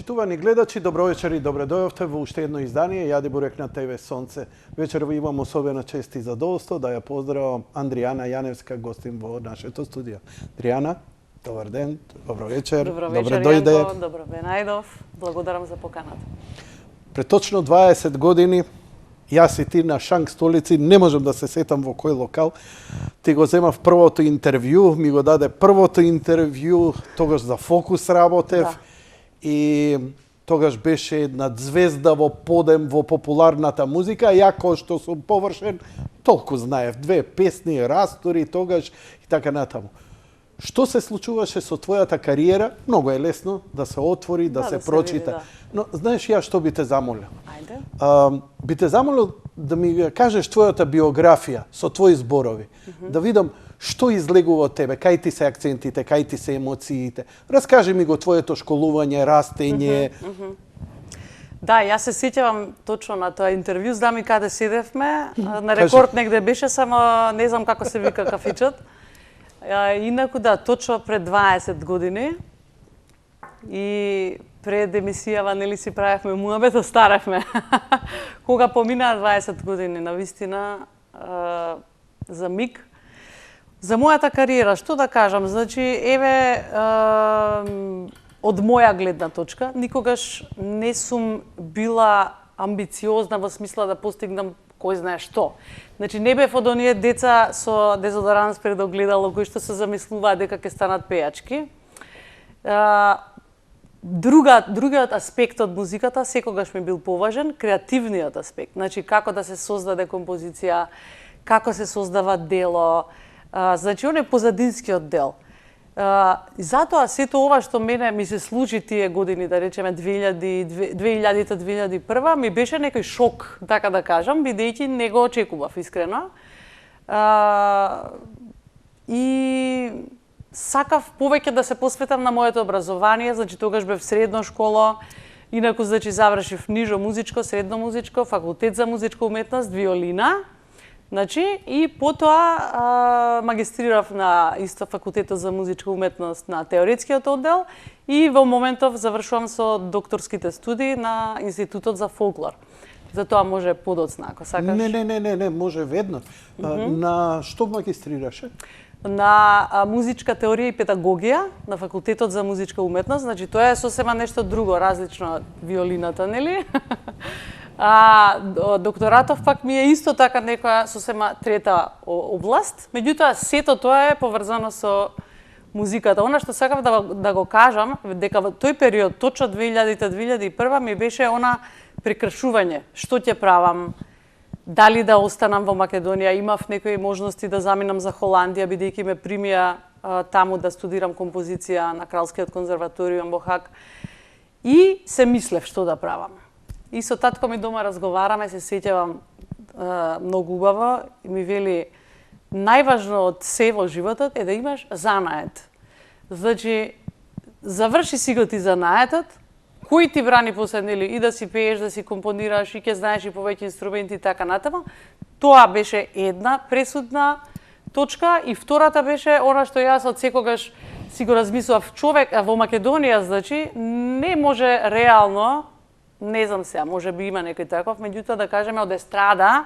Почитувани гледачи, добро вечер и добре дојавте во уште едно издание Јади бурек на ТВ Сонце. Вечерва имам особена чест и задоволство да ја поздравам Андријана Јаневска, гостин во нашето студио. Андријана, добар ден, добро вечер. Добро вечер, добре дојде. Јанко, добро ве најдов. Благодарам за поканата. Пред точно 20 години јас и ти на Шанк столици, не можам да се сетам во кој локал, ти го земав првото интервју, ми го даде првото интервју, тогаш за Фокус работев. Да. И тогаш беше една звезда во подем во популарната музика, ја кој што сум површен, толку знаев, 2 песни, растори тогаш и така натаму. Што се случуваше со твојата кариера? Многу е лесно да се отвори, да се прочита. види, да. Но знаеш ја што би те замолил? Ајде. Би те замолил да ми кажеш твојата биографија со твои зборови, да видам што излегува од тебе, кај ти се акцентите, кај ти се емоциите. Раскажи ми го твоето школување, растење. Да, јас се сеќавам точно на тоа интервју, знам и каде седевме, на рекорд негде беше, само не знам како се вика кафичот. Инаку да, точно пред 20 години и пред емисијава нели си правевме муабет, остаревме. Кога поминаа 20 години, навистина, за миг. За мојата кариера, што да кажам, значи, еве, од моја гледна точка, никогаш не сум била амбициозна во смисла да постигнам кој знае што. Значи, не бев од оние деца со дезодоранс пред огледало кои што се замислуваат дека ќе станат пејачки. Другиот аспект од музиката секогаш ми бил поважен, креативниот аспект. Значи, како да се создаде композиција, како се создава дело, значи, он е позадинскиот дел. Затоа сето ова што мене ми се случи тие години, да речеме 2000-2001, ми беше некој шок, така да кажам, бидејќи не го очекував, искрено. И сакав повеќе да се посветам на моето образование, значи тогаш бев средно школа, инаку значи завршив нижо музичко, средно музичко, факултет за музичка уметност, виолина. Значи, и потоа магистрирав на исто факултетот за музичка уметност на теоретскиот оддел и во моментов завршувам со докторските студии на Институтот за фолклор. Затоа може подоцна, ако сакаш. Не, може веднаш. На што магистрираше? На музичка теорија и педагогија на факултетот за музичка уметност, значи тоа е сосема нешто друго, различно од виолината, нели? Докторатов пак ми е исто така некоја сосема трета област, меѓутоа сето тоа е поврзано со музиката. Она што сакав да го кажам, дека во тој период, точно 2000-2001, ми беше она прекршување. Што ќе правам? Дали да останам во Македонија? Имав некои можности да заминам за Холандија, бидејќи ме примија таму да студирам композиција на Кралскиот конзерваториум во Хаг. И се мислев што да правам. И со татко ми дома разговараме, се сеќавам многу убаво и ми вели најважно од се во животот е да имаш занает. Значи, заврши си го ти занаетот, кој ти брани после, нели, и да си пееш, да си компонираш, и ќе знаеш и повеќе инструменти и така натаму. Тоа беше една пресудна точка и втората беше она што јас од секогаш си го размислував. Човек во Македонија, значи, не може реално, не знам сега, може би има некој таков, меѓутоа да кажеме од естрада,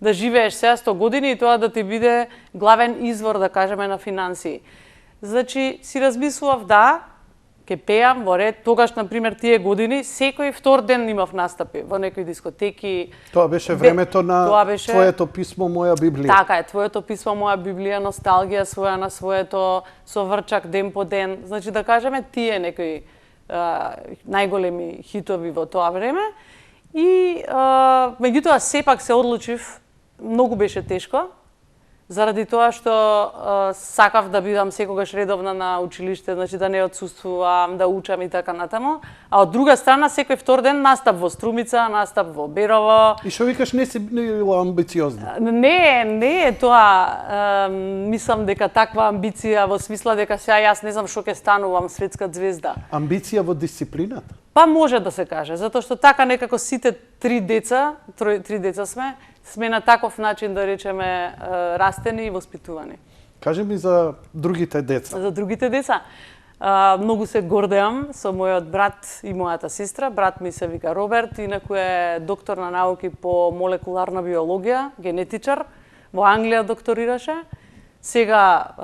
да живееш сега 100 години и тоа да ти биде главен извор, да кажеме, на финансии. Значи, си размислував, да, ке пеам во ред, тогаш, например, тие години, секој втор ден имав настапи во некои дискотеки. Тоа беше времето на твоето писмо Моја Библија. Така е, твоето писмо Моја Библија, носталгија своја на своето, со врчак ден по ден. Значи, да кажеме, тие некои најголеми хитови во тоа време. И меѓутоа сепак се одлучив, многу беше тешко, заради тоа што сакав да бидам секогаш редовна на училиште, значи да не отсуствувам, да учам и така натаму. А од друга страна, секој втор ден настап во Струмица, настап во Берово. И што викаш, не си била амбициозна? Не е тоа. Мислам дека таква амбиција во смисла дека сега јас не знам што ќе станувам светска звезда. Амбиција во дисциплината? Па може да се каже, затоа што така некако сите три деца сме на таков начин, да речеме, растени и воспитувани. Кажи ми за другите деца. За другите деца. Многу се гордеам со мојот брат и мојата сестра. Брат ми се вика Роберт, инаку е доктор на науки по молекуларна биологија, генетичар. Во Англија докторираше. Сега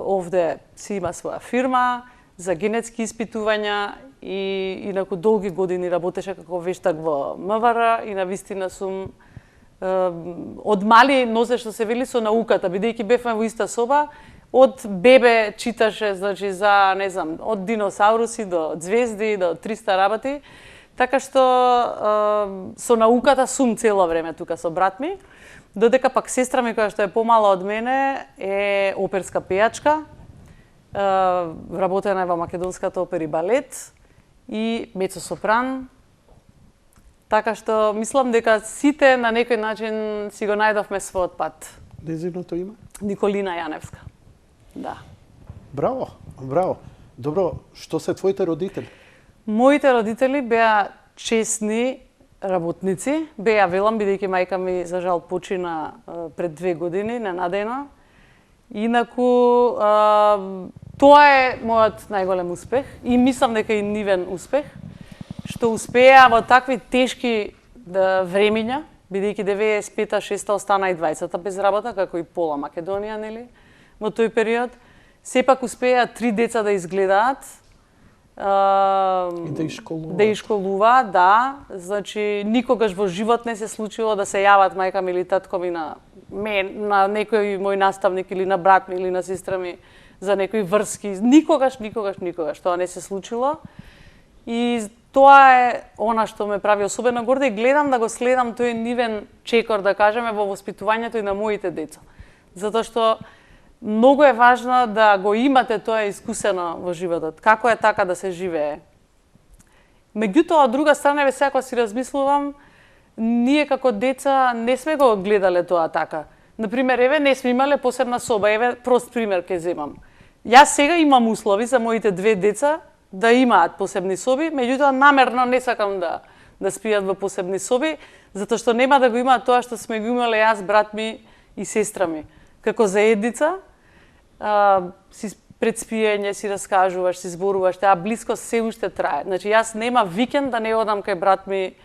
овде си има своја фирма за генетски испитувања и инаку долги години работеше како вештак во МВР и навистина сум од мали носеше се вели со науката, бидејќи бевме во иста соба. Од бебе читаше, значи, за, не знам, од диносауруси до звезди, до 300 работи. Така што со науката сум цело време тука со брат ми. Додека пак сестра ми, која што е помала од мене, е оперска пејачка. Работена е во Македонската опера и балет и мецо-сопран. Така што мислам дека сите на некој начин си го најдовме својот пат. Незиното име? Николина Јаневска. Да. Браво, браво. Добро, што се твоите родители? Моите родители беа чесни работници. Беа, велам, бидејќи мајка ми за жал почина пред 2 години, ненадејно. Инаку, тоа е мојот најголем успех и мислам дека и нивен успех, што успеа во такви тешки времиња, бидејќи 95-6 остана и двајцата без работа, како и пола Македонија, нели, во тој период. Сепак успеа 3 деца да изгледаат, и да школуваат, да. Значи, никогаш во живот не се случило да се јават мајка ми или татко ми на некој мој наставник или на брат ми или на сестра ми за некои врски. Никогаш. Тоа не се случило. И тоа е она што ме прави особено горда и гледам да го следам тој нивен чекор, да кажеме, во воспитувањето и на моите деца. Затоа што многу е важно да го имате тоа искусено во животот. Како е така да се живее. Меѓутоа, од друга страна, ве сега си размислувам, ние како деца не сме го гледале тоа така. Например, еве, не сме имале посебна соба. Еве, прост пример ќе земам. Јас сега имам услови за моите 2 деца да имаат посебни соби, меѓутоа намерно не сакам да спијат во посебни соби, затоа што нема да го имаат тоа што сме го имале јас, брат ми и сестра ми. Како заедница, си пред спиење си раскажуваш, си зборуваш, таа близкост се уште трае. Значи, јас нема викенд да не одам кај брат ми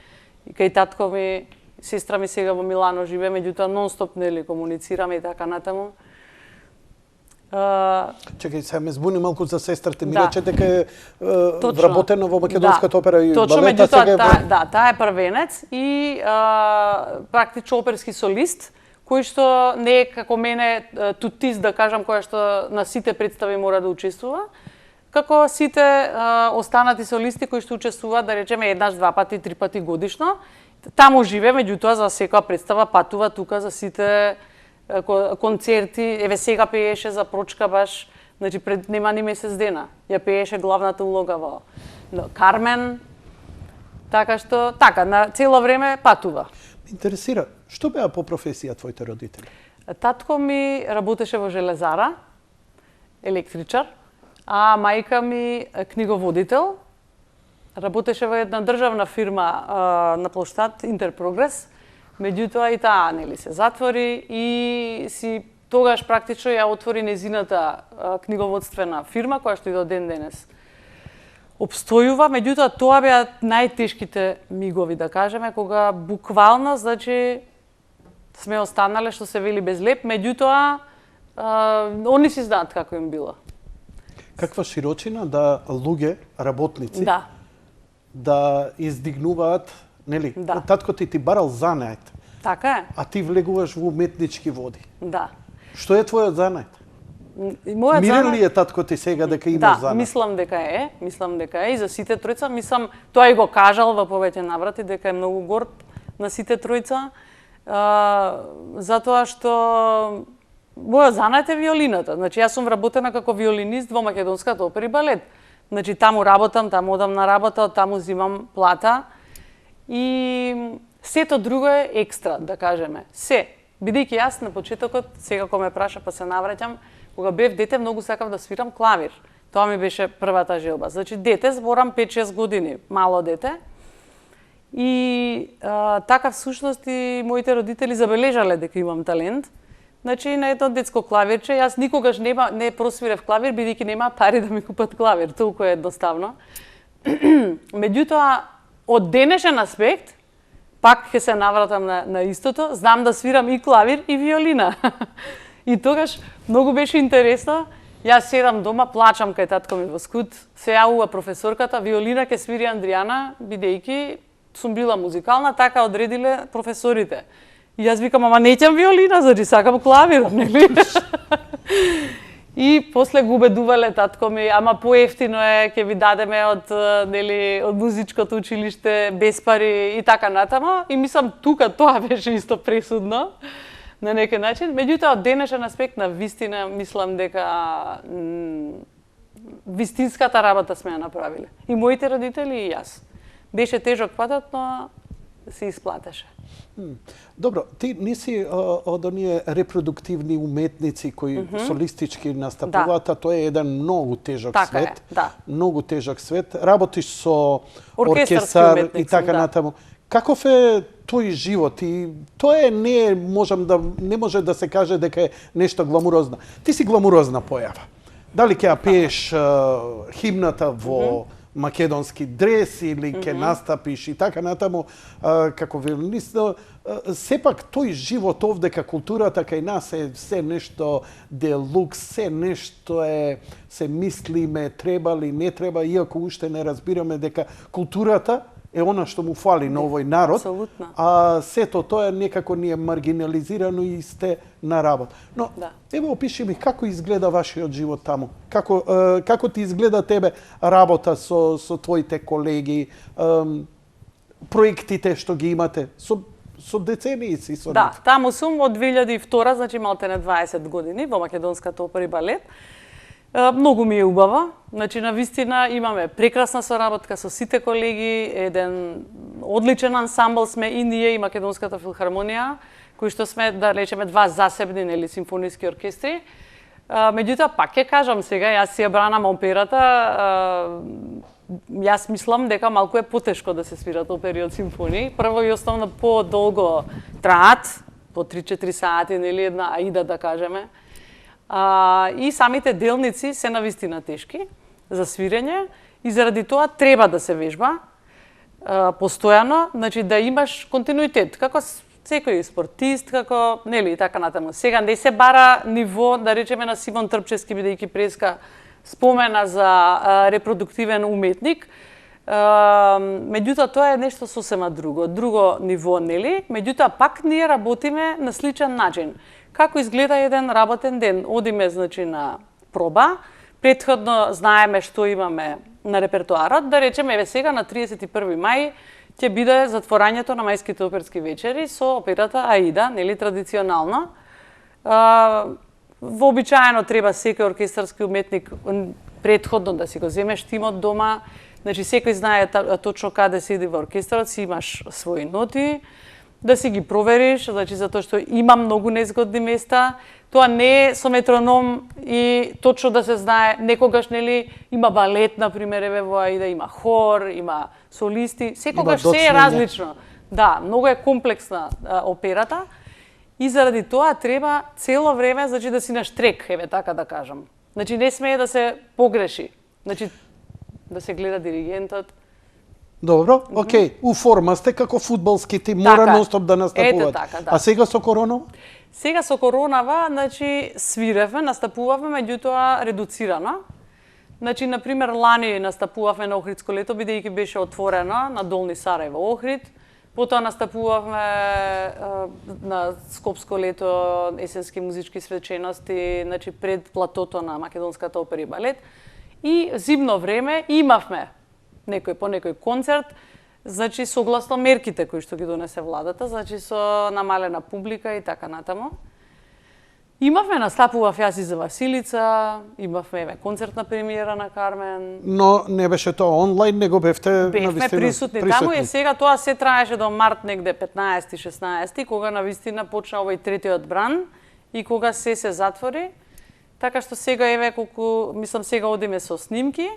и кај татко ми, сестра ми сега во Милано живее, меѓутоа нон-стоп, нели, комуницираме и така натаму. Чекај, сега ме збуни малку за сестрата. Ми Да. рече дека е вработено во Македонската опера и Точно, балета меѓутоа, сега. таа е првенец и практично оперски солист, кој што не е како мене тутист, да кажам, која што на сите представи мора да учествува, како сите останати солисти кои што учествуваат, да речеме, 1-2 пати, 3 пати годишно. Таму живе, меѓутоа за секоја представа патува тука за сите концерти. Еве сега пееше за Прочка баш, значи пред нема ни месец дена. Ја пееше главната улога во Кармен. Така што, на цело време патува. Интересира, што беа по професија твоите родители? Татко ми работеше во железара, електричар, а мајка ми книговодител. Работеше во една државна фирма на плоштад Интерпрогрес. Меѓутоа и таа, нели, се затвори и си тогаш практично ја отвори незината книговодствена фирма, која што и до ден денес обстојува. Меѓутоа, тоа беа најтешките мигови, да кажеме, кога буквално, значи, сме останале, што се вели, без леп, меѓутоа, они си знаат како им било. Каква широчина да луѓе, работници, Да, издигнуваат, нели? Да. Татко ти барал занает, така е. а ти влегуваш во уметнички води. Да. Што е твојот занает? Мојот Мирен ли е татко ти сега дека имаш занает? мислам дека е и за сите тројца, мислам, тоа и го кажал во повеќе наврати дека е многу горд на сите тројца, затоа што мојот занает е виолината. Значи, јас сум вработена како виолинист во Македонската опера и балет. Значи, таму работам, таму одам на работа, таму зимам плата. И сето друго е екстра, да кажеме. Се. Бидејќи јас на почетокот, сега кога ме праша па се навраќам, кога бев дете, многу сакав да свирам клавир. Тоа ми беше првата желба. Значи, дете, зборам 5-6 години, мало дете. И така, всушност, и моите родители забележале дека имам талент. Значи на едно детско клавирче, јас никогаш не просвирев клавир, бидејќи нема пари да ми купат клавир, толку е едноставно. Меѓутоа, од денешен аспект, пак ќе се навратам на истото, знам да свирам и клавир и виолина. И тогаш многу беше интересно. Јас седам дома, плачам кај татко ми во скут, се јавува професорката, виолина ќе свири Андријана, бидејќи сум била музикална, така одредиле професорите. И јас викам, ама неќам виолина, значи сакам клавир, нели? И после го убедувале татко ми, ама поевтино е, ќе ви дадеме од музичкото училиште без пари и така натаму. И мислам, тука тоа беше исто пресудно на некој начин. Меѓутоа, од денешен аспект на вистина, мислам дека вистинската работа сме ја направиле. И моите родители и јас. Беше тежок патот, но се исплатеше. Добро, ти не си од оние репродуктивни уметници кои солистички настапуваат, а тоа е еден многу тежок така свет. Е, да. Многу тежок свет. Работиш со Оркестарски оркестар уметник и така сум, да. натаму. Каков е тој живот? И тоа не може да се каже дека е нешто гламурозно. Ти си гламурозна појава. Дали ќе ја пееш химната во македонски дрес или ќе настапиш и така натаму како виолинист, сепак тој живот овдека културата кај нас е се нешто делукс, се нешто е, се мислиме, треба ли, не треба, иако уште не разбираме дека културата е она што му фали на овој народ, Апсолутно. а сето тоа некако ни е маргинализирано и сте на работа. Но, ево, опиши ми како изгледа вашиот живот таму. Како ти изгледа тебе работа со твоите колеги, проектите што ги имате, со децении си со Да, таму сум од 2002, значи малтене 20 години во Македонската опера и балет. Многу ми е убаво. Значи, на вистина имаме прекрасна соработка со сите колеги, еден одличен ансамбл сме и ние и Македонската филхармонија, кои што сме, да речеме, два засебни симфониски оркестри. Меѓутоа, пак ќе кажам сега, јас си ја бранам операта, јас мислам дека малку е потешко да се свират опери од симфонии. Прво и основно по-долго траат, по 3-4 сати, нели една аида да кажеме. И самите делници се навистина тешки за свирење и заради тоа треба да се вежба постојано, значи да имаш континуитет, како секој спортист, како, нели, така натаму. Сега не се бара ниво, да речеме, на Симон Трпчевски, бидејќи преска спомена за репродуктивен уметник, меѓутоа тоа е нешто сосема друго ниво, нели? Меѓутоа пак ние работиме на сличен начин. Како изгледа еден работен ден? Одиме, значи, на проба, претходно знаеме што имаме на репертоарот, да речеме, еве сега на 31 мај ќе биде затворањето на мајските оперски вечери со операта Аида, нели, традиционално. Вообичаено треба секој оркестарски уметник претходно да си го земеш тимот дома, значи секој знае точно каде седи во оркестарот, си имаш своји ноти, да си ги провериш, значи затоа што има многу незгодни места. Тоа не е со метроном и точно да се знае, некогаш, нели, има балет, например, еве во Аида, има хор, има солисти, секогаш се е различно. Да, многу е комплексна операта и заради тоа треба цело време, значи, да си на штрек, еве така да кажам. Значи не смее да се погреши. Значи да се гледа диригентот. Добро, окей, у форма сте како фудбалски тим, мора нонстоп да настапуват. Така, да. А сега со коронава? Сега со коронава, значи, свиревме, настапувавме, меѓутоа редуцирано. Значи, например, лани настапувавме на Охридско лето, бидејќи беше отворено на Долни Сарајево, Охрид. Потоа настапувавме на Скопско лето, есенски музички свечености, значи, пред платото на Македонската опера и балет. И зимно време имавме по некој концерт, значи согласно мерките кои што ги донесе владата, значи со намалена публика и така натаму. Имавме, настапував јас и за Василица, имавме концертна премиера на Кармен. Но не беше тоа онлайн, него бевте навистина присутни. Таму е сега, тоа се траеше до март негде 15-16, кога навистина почна овој третиот бран и кога се затвори. Така што сега еве колку, мислам сега одиме со снимки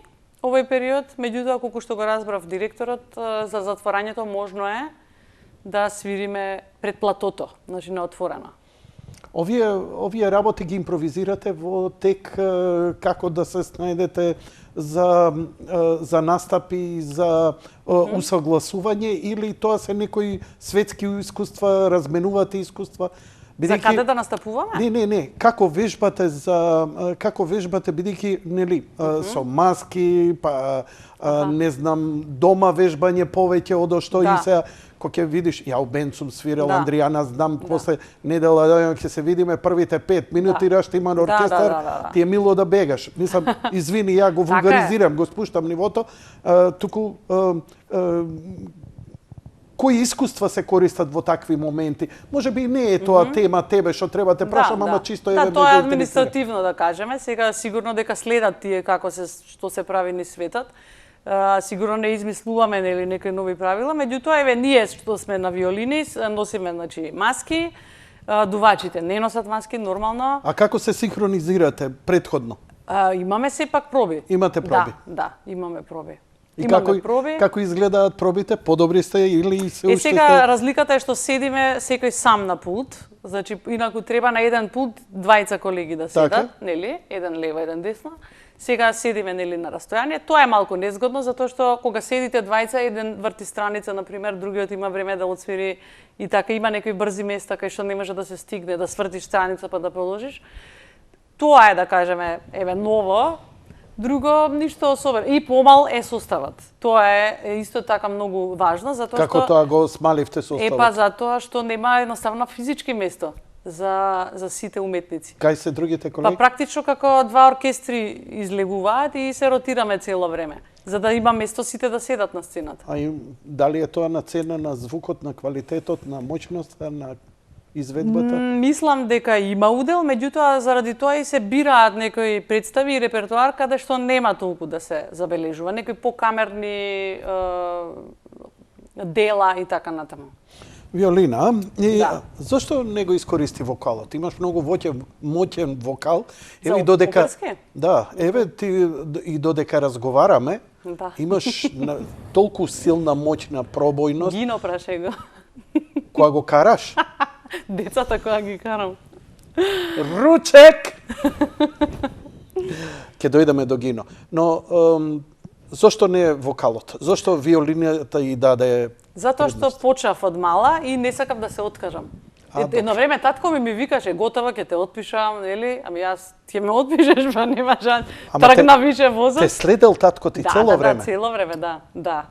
овој период, меѓутоа колку што го разбрав директорот за затворањето можно е да свириме пред платото, значи на отворено. Овие работи ги импровизирате во тек како да се снајдете за настапи, за усогласување, или тоа се некои светски искуства, разменувате искуства? За каде да настапуваме? Не. Како вежбате бидејќи нели со маски, па не знам, дома вежбање повеќе од што и сега кога ќе видиш, ја у бенд сум свирал, Андријана знам, после недела ќе се видиме првите 5 минути, ще има оркестар, ти е мило да бегаш. Мислам, извини, ја го вулгаризирам, го спуштам нивото, туку кои искуства се користат во такви моменти? Може би не е тоа тема тебе што треба те прашам, ама чисто еве тоа е административно да кажеме. Сега сигурно дека следат тие што се прави низ светот. Сигурно не измислуваме нели некои нови правила, меѓутоа еве ние што сме на виолини носиме маски, дувачите не носат маски нормално. А како се синхронизирате претходно? Имаме сепак проби. Имате проби? Да, имаме проби. И како изгледаат пробите? Подобри сте или се уште сега разликата е што седиме секој сам на пулт, значи инаку треба на еден пулт двајца колеги да седат, нели? Еден лево, еден десно. Сега седиме нели на растојание. Тоа е малку незгодно затоа што кога седите двајца, еден врти страница на пример, другиот има време да отсвири и така има некои брзи места кај што не може да се стигне, да свртиш страница па да продолжиш. Тоа е да кажеме, еве ново. Друго ништо особено. И помал е составот. Тоа е исто така многу важно затоа што како тоа го смаливте составот? Затоа што нема едноставно физички место за сите уметници. Кај се другите колеги? Практично како два оркестри излегуваат и се ротираме цело време, за да има место сите да седат на сцената. Дали е тоа на цена на звукот, на квалитетот, на моќноста, на изведбата? Мислам дека има удел, меѓутоа заради тоа и се бираат некои представи и репертоар каде што нема толку да се забележува, некои покамерни дела и така натаму. Виолина, зашто не го искористи вокалот? Имаш многу моќен вокал. Еве додека еве ти и додека разговараме, имаш толку силна моќна пробојност. Гино праше го. Кога го караш? Децата кога ги карам. Ручек! Ќе дојдеме до Гино. Но зошто не вокалот? Зошто виолината и даде? Затоа што почнав од мала и не сакав да се откажам. Едно време татко ми викаше, готова, ќе те отпишам, нели? Ами јас, ќе ме отпишеш, па нема шанс. Тргна више возот. Те следел татко ти цело време? Да, цело време, да.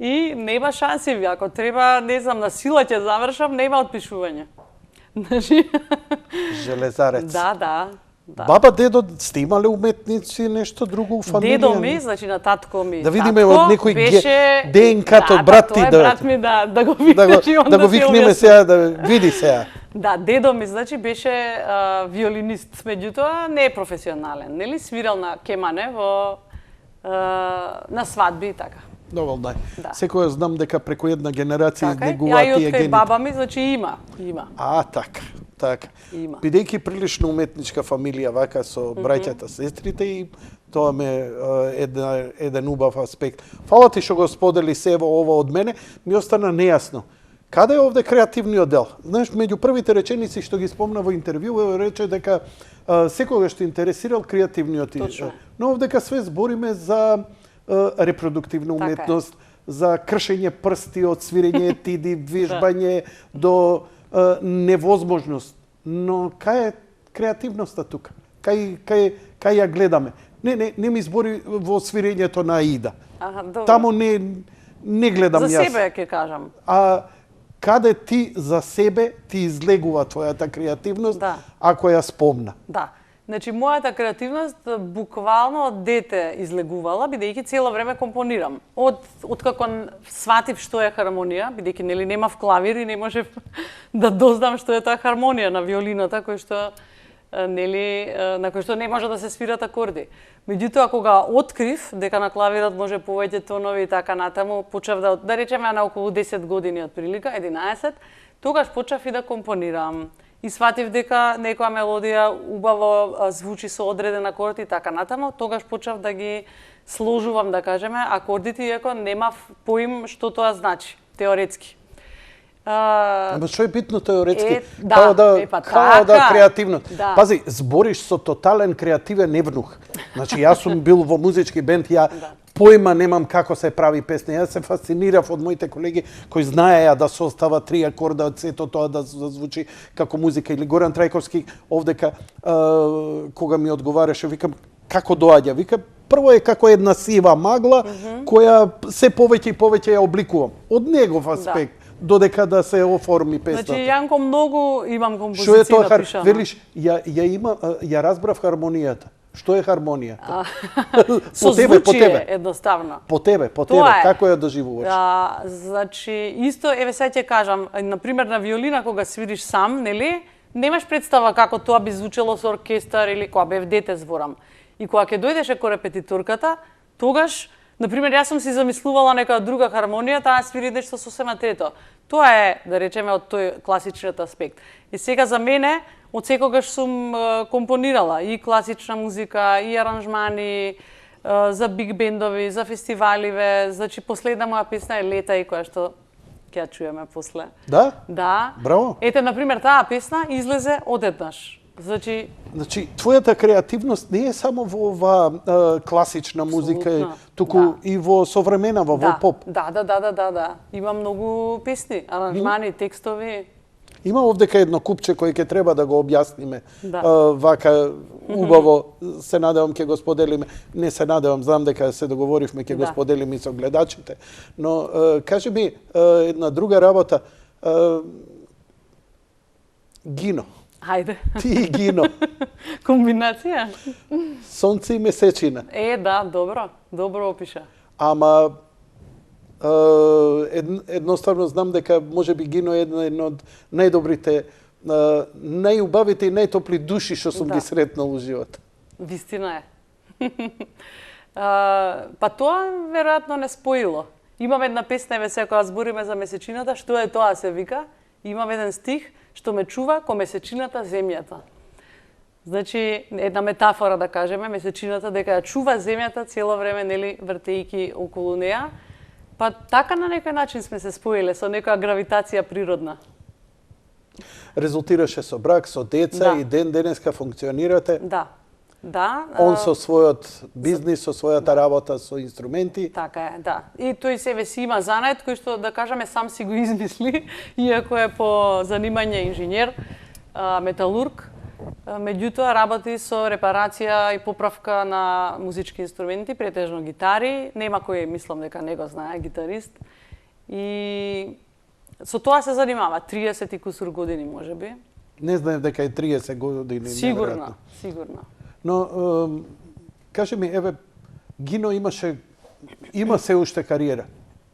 И нема шанси, ако треба, не знам, на сила ќе завршам, нема отпишување. Железарец. Да. Баба, дедо, сте имале уметници, нешто друго у фамилија? Дедо ми, значи на татко ми. Да видиме од некој ДНК-то брат ти брат ми да го видиш и да го викнеме сега, да види сега. Да, дедо ми, значи, беше виолинист, меѓутоа не е професионален, нели? Свирал на кемане на свадби и така. Доволно. Секоја знам дека преку една генерација изнегуваат тие гените. А и од баба ми, значи има. Така. Бидејќи прилично уметничка фамилија, вака со браќата, сестрите, и тоа ме еден убав аспект. Фала ти што го сподели сево ова од мене, ми остана нејасно. Каде е овде креативниот дел? Знаеш, меѓу првите реченици што ги спомна во интервју, рече дека секогаш те интересирал креативниот дел. Но овдека све збориме за репродуктивна уметност, за кршење прсти од свирење етиди, вежбање до невозможност. Но кај е креативноста тука? Кај ја гледаме? Не ми збори во свирењето на Аида. Тамо не гледам јас. За себе ќе кажам. А каде ти за себе ти излегува твојата креативност, ако ја спомна? Да. Значи, мојата креативност буквално од дете излегувала, бидејќи цело време компонирам. Откако сватив што е хармонија, бидејќи нели немав клавир и не можев да дознам што е таа хармонија на виолината, на кој што не може да се свират акорди. Меѓутоа, кога открив дека на клавирот може повеќе тонови и така натаму, почнав да речеме на околу 10 години отприлика, 11, тогаш почнав и да компонирам. И сватив дека некоја мелодија убаво звучи со одреден акорд и така натаму, тогаш почнав да ги сложувам, да кажеме, акордите, иако немав поим што тоа значи, теоретски. Ама што е битно теоретски? Да, као да креативно. Да. Пази, збориш со тотален креативен евнух. Значи, јас сум бил во музички бенд, појма немам како се прави песна. Јас се фасцинирав од моите колеги кои знаеја да состава 3 акорда од сето тоа да звучи како музика. Или Горан Трајковски овдека, кога ми одговараше, викам, како доаѓа? Вика, прво е како една сива магла, која се повеќе и повеќе ја обликувам. Од негов аспект, додека да се оформи песната. Значи, Јанко, многу имам композиција Што е тоа напишано. велиш, ја разбрав хармонијата. Што е хармонијата? Со по звучие, тебе. едноставно. По тебе, како ја доживуваш? Значи, исто, еве сега ќе кажам, например, на виолина кога свириш сам, нели, немаш представа како тоа би звучело со оркестар или кога бев дете зборам. И кога ќе дојдеше ко репетиторката, тогаш, например, јас сум си замислувала нека друга хармонија, таа свири нешто сосема трето. Тоа е, да речеме, од тој класичниот аспект. И сега за мене, од секогаш сум компонирала и класична музика, и аранжмани, за биг бендови, за фестиваливе. Значи, последна моја песна е Лета и која што ќе ја чуеме после. Да? Да. Браво. Ете, например, таа песна излезе одеднаш. Значи, твојата креативност не е само во оваа класична музика, туку и во современава, во поп. Да. Има многу песни, аранжмани, текстови. Има овдека едно купче кој ќе треба да го објасниме. Да. Вака убаво, се надевам ќе го споделиме. Не се надевам, знам дека се договоривме ќе го споделиме со гледачите. Но кажи ми една друга работа. Гино. Хајде. Ти и Гино. Комбинација? Сонце и месечина. Да, добро опиша. Ама едноставно знам дека можеби Гино е едно од најдобрите, најубавите и најтопли души што сум ги сретнал во живот. Вистина е. Па тоа веројатно не споило. Имам една песна, еве сега кога збориме за месечината, што е тоа се вика. Имам еден стих што ме чува ко месечината земјата. Значи, една метафора да кажеме, месечината дека ја чува земјата цело време, нели, вртејки околу неа. Па така на некој начин сме се споиле со некоја гравитација природна. Резултираше со брак, со деца и ден денеска функционирате. Да. Он со својот бизнис, со својата работа, со инструменти. Така е, да. И тој себе си има занет кој што, да кажеме, сам си го измисли, иако е по занимање инженер, металург. Меѓутоа работи со репарација и поправка на музички инструменти, претежно гитари. Нема кој, мислам дека не го знае, гитарист. И со тоа се занимава 30 и кусур години, можеби. Не знаев дека е 30 години. Сигурно. Но, кажи ми, еве, Гино има се уште кариера.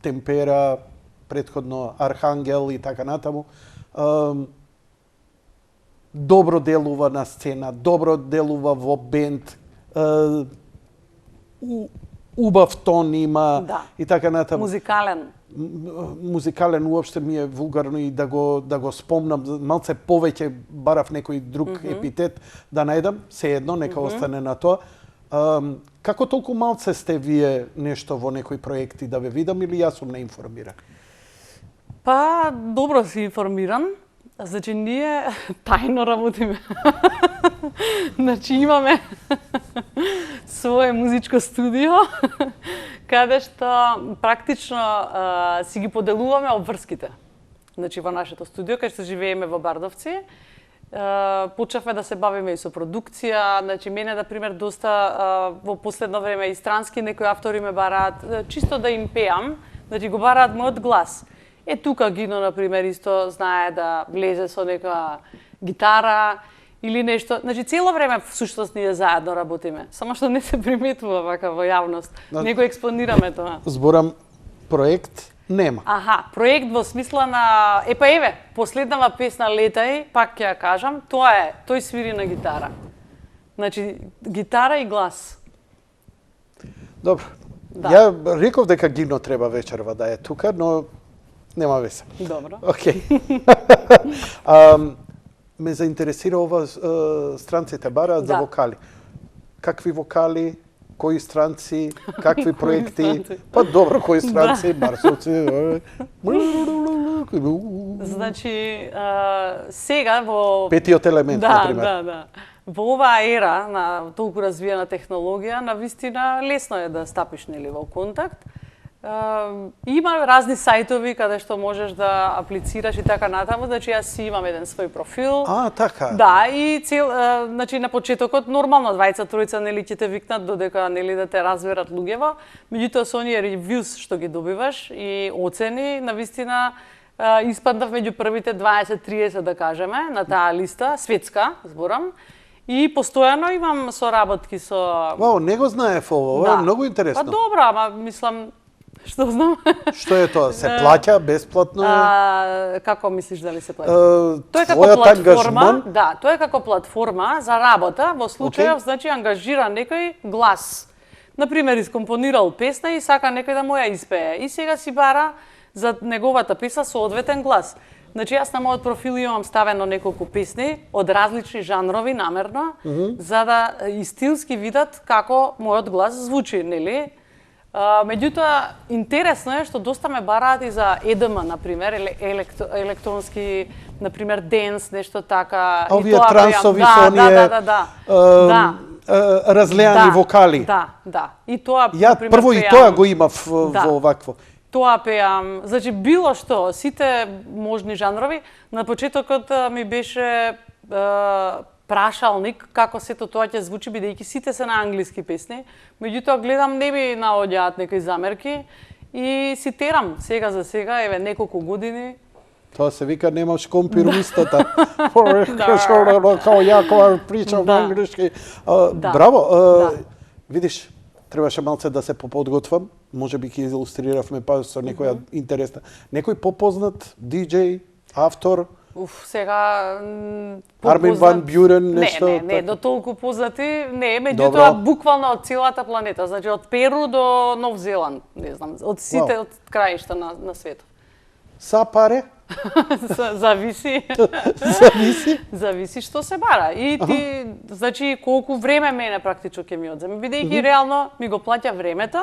Темпера, претходно Архангел и така натаму. Добро делува на сцена, добро делува во бенд, убав тон има и така натаму. Музикален уопште ми е вулгарно и да го спомнам, малце повеќе барав некој друг епитет да најдам, се едно, нека остане на тоа. Како толку малце сте вие нешто во некои проекти да ве видам или јас сум неинформиран? Па, добро си информиран. Значи, ние тајно работиме. Значи, имаме свое музичко студио, каде што практично си ги поделуваме обврските. Значи, во нашето студио, каде што живееме во Бардовци, почнавме да се бавиме и со продукција. Значи, мене, да пример, доста во последно време и странски некои автори ме бараат, чисто да им пеам, значи го бараат мојот глас. Тука Гино, например, исто знае да влезе со некоја гитара или нешто. Значи, цело време, всушност, ние заедно работиме. Само што не се приметува вака во јавност. Не го експонираме тоа. Зборам, проект нема. Проект во смисла на... Еве, последнава песна Летај, пак ќе ја кажам, тој свири на гитара. Значи, гитара и глас. Добро. Ја реков дека Гино треба вечерва да е тука, но нема веса. Добро. Океј. Ме заинтересира ова странците бараат за вокали. Какви вокали, кои странци, какви проекти? Па добро, кои странци, барсовци. Значи, сега во... Петиот елемент, да, например. да. Во оваа ера на толку развиена технологија, навистина лесно е да стапиш нели во контакт. Има разни сајтови каде што можеш да аплицираш и така натаму, значи јас си имам еден свој профил. Така. Да, и значи на почетокот нормално двајца тројца нели ќе те викнат додека нели да те разберат луѓево, меѓутоа со оние ревјуз што ги добиваш и оцени, навистина испаднав меѓу првите 20-30 да кажеме на таа листа светска, зборам. И постојано имам соработки со... Вау, не го знаев ово, ова е многу интересно. Па добро, ама мислам, што знам. Што е тоа? Се плаќа бесплатно? Како мислиш дали се плаќа? Тоа е како платформа, да, тоа е како платформа за работа, во случајов, значи ангажира некој глас. Например, искомпонирал песна и сака некој да му ја испее. И сега си бара за неговата песна соодветен глас. Значи, јас на мојот профил имам ставено неколку песни од различни жанрови намерно, за да и стилски видат како мојот глас звучи, нели? Меѓутоа, интересно е што доста ме бараат и за EDM, например, електронски, например, денс, нешто така. Овие трансови со оние разлеани вокали. Да. И тоа, ја прво и тоа го имав во овакво. Тоа пеам, значи било што, сите можни жанрови. На почетокот ми беше прашалник како сето тоа ќе звучи, бидејќи сите се на англиски песни. Меѓутоа гледам не ми наоѓаат некои замерки и си терам сега за сега, еве неколку години. Тоа се вика немаш компируистата. Као ја кога причам англиски. Браво. Видиш, требаше малце да се поподготвам. Може би ќе илустриравме па со некоја интересна. Некој попознат диџеј, автор? Сега Армин ван Бюрен, нешто? Не, до толку познати, не, меѓутоа буквално од целата планета, значи од Перу до Нов Зеланд, не знам, од сите од краишта на светот. Са паре? Зависи. Зависи што се бара. И ти, значи, колку време мене практично ќе ми одземе, бидејќи реално ми го плаќа времето,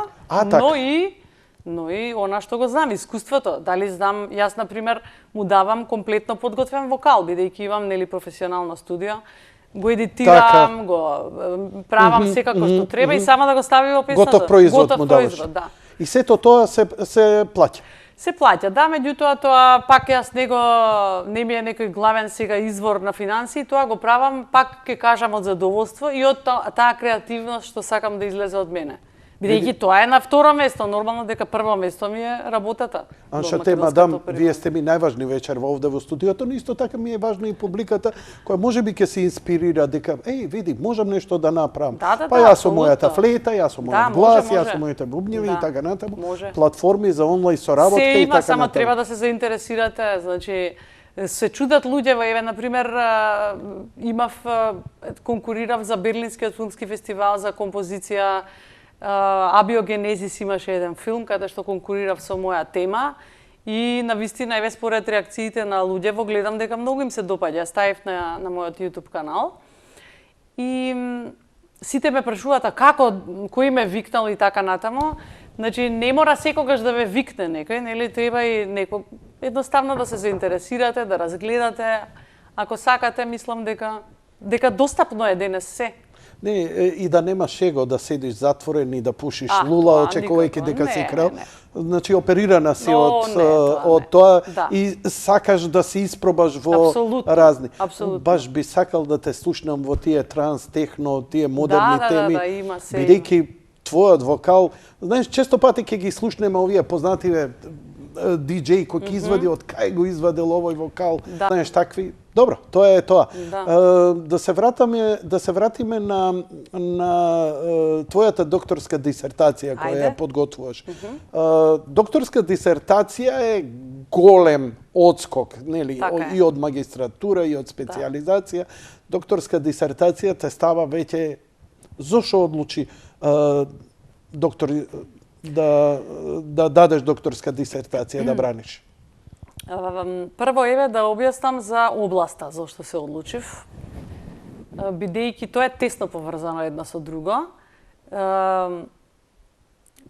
но и она што го знам, искуството. Дали знам, јас, например, му давам комплетно подготвен вокал, бидејќи имам, нели, професионално студио, го едитирам, го правам секако што треба и само да го стави во песната. Готов производ му даваш. Да. И сето тоа се плаќа? Се плаќа, да, меѓутоа тоа пак јас не ми е некој главен сега извор на финансии, тоа го правам, пак ќе кажам од задоволство и од таа креативност што сакам да излезе од мене. Бидејќи тоа е на второ место, нормално дека прво место ми е работата. Аншате, мадам, вие сте ми најважни вечер овде во студиото, но исто така ми е важна и публиката, која можеби ќе се инспирира дека, види, можам нешто да направам. Па јас со мојата флейта, јас со мојот глас, јас со моите бубњеви и така натаму. Платформи за онлайн соработка и така натаму. Се има, само треба да се заинтересирате, значи се чудат луѓе, еве например конкурирав за Берлинскиот филмски фестивал за композиција. Абиогенезис имаше еден филм каде што конкурирав со моја тема и навистина еве според реакциите на луѓево гледам дека многу им се допаѓа. Ставив на мојот YouTube канал и сите ме прашуваат како, кој ме викнал и така натаму. Значи не мора секогаш да ве викне некој, нели, треба и некој едноставно да се заинтересирате, да разгледате. Ако сакате, мислам дека достапно е денес се. Не, и да немаш его да седиш затворен и да пушиш лула, очекувајќи дека си крал. Значи, оперирана си од тоа и сакаш да се испробаш во разни. Баш би сакал да те слушнам во тие транс, техно, тие модерни теми, бидејќи твојот вокал, знаеш, често пати ќе ги слушнеме овие познативе диџеј кој ќе извади од кај го извадил овој вокал, знаеш, такви. Добро, тоа е тоа. Да се вратиме на твојата докторска дисертација која ја подготвуваш. Докторска дисертација е голем одскок, нели, и од магистратура и од специјализација. Докторска дисертација те става веќе зошто одлучи доктор да дадеш докторска дисертација да браниш? Прво еве да објаснам за областа зашто се одлучив, бидејќи тоа е тесно поврзано една со друго.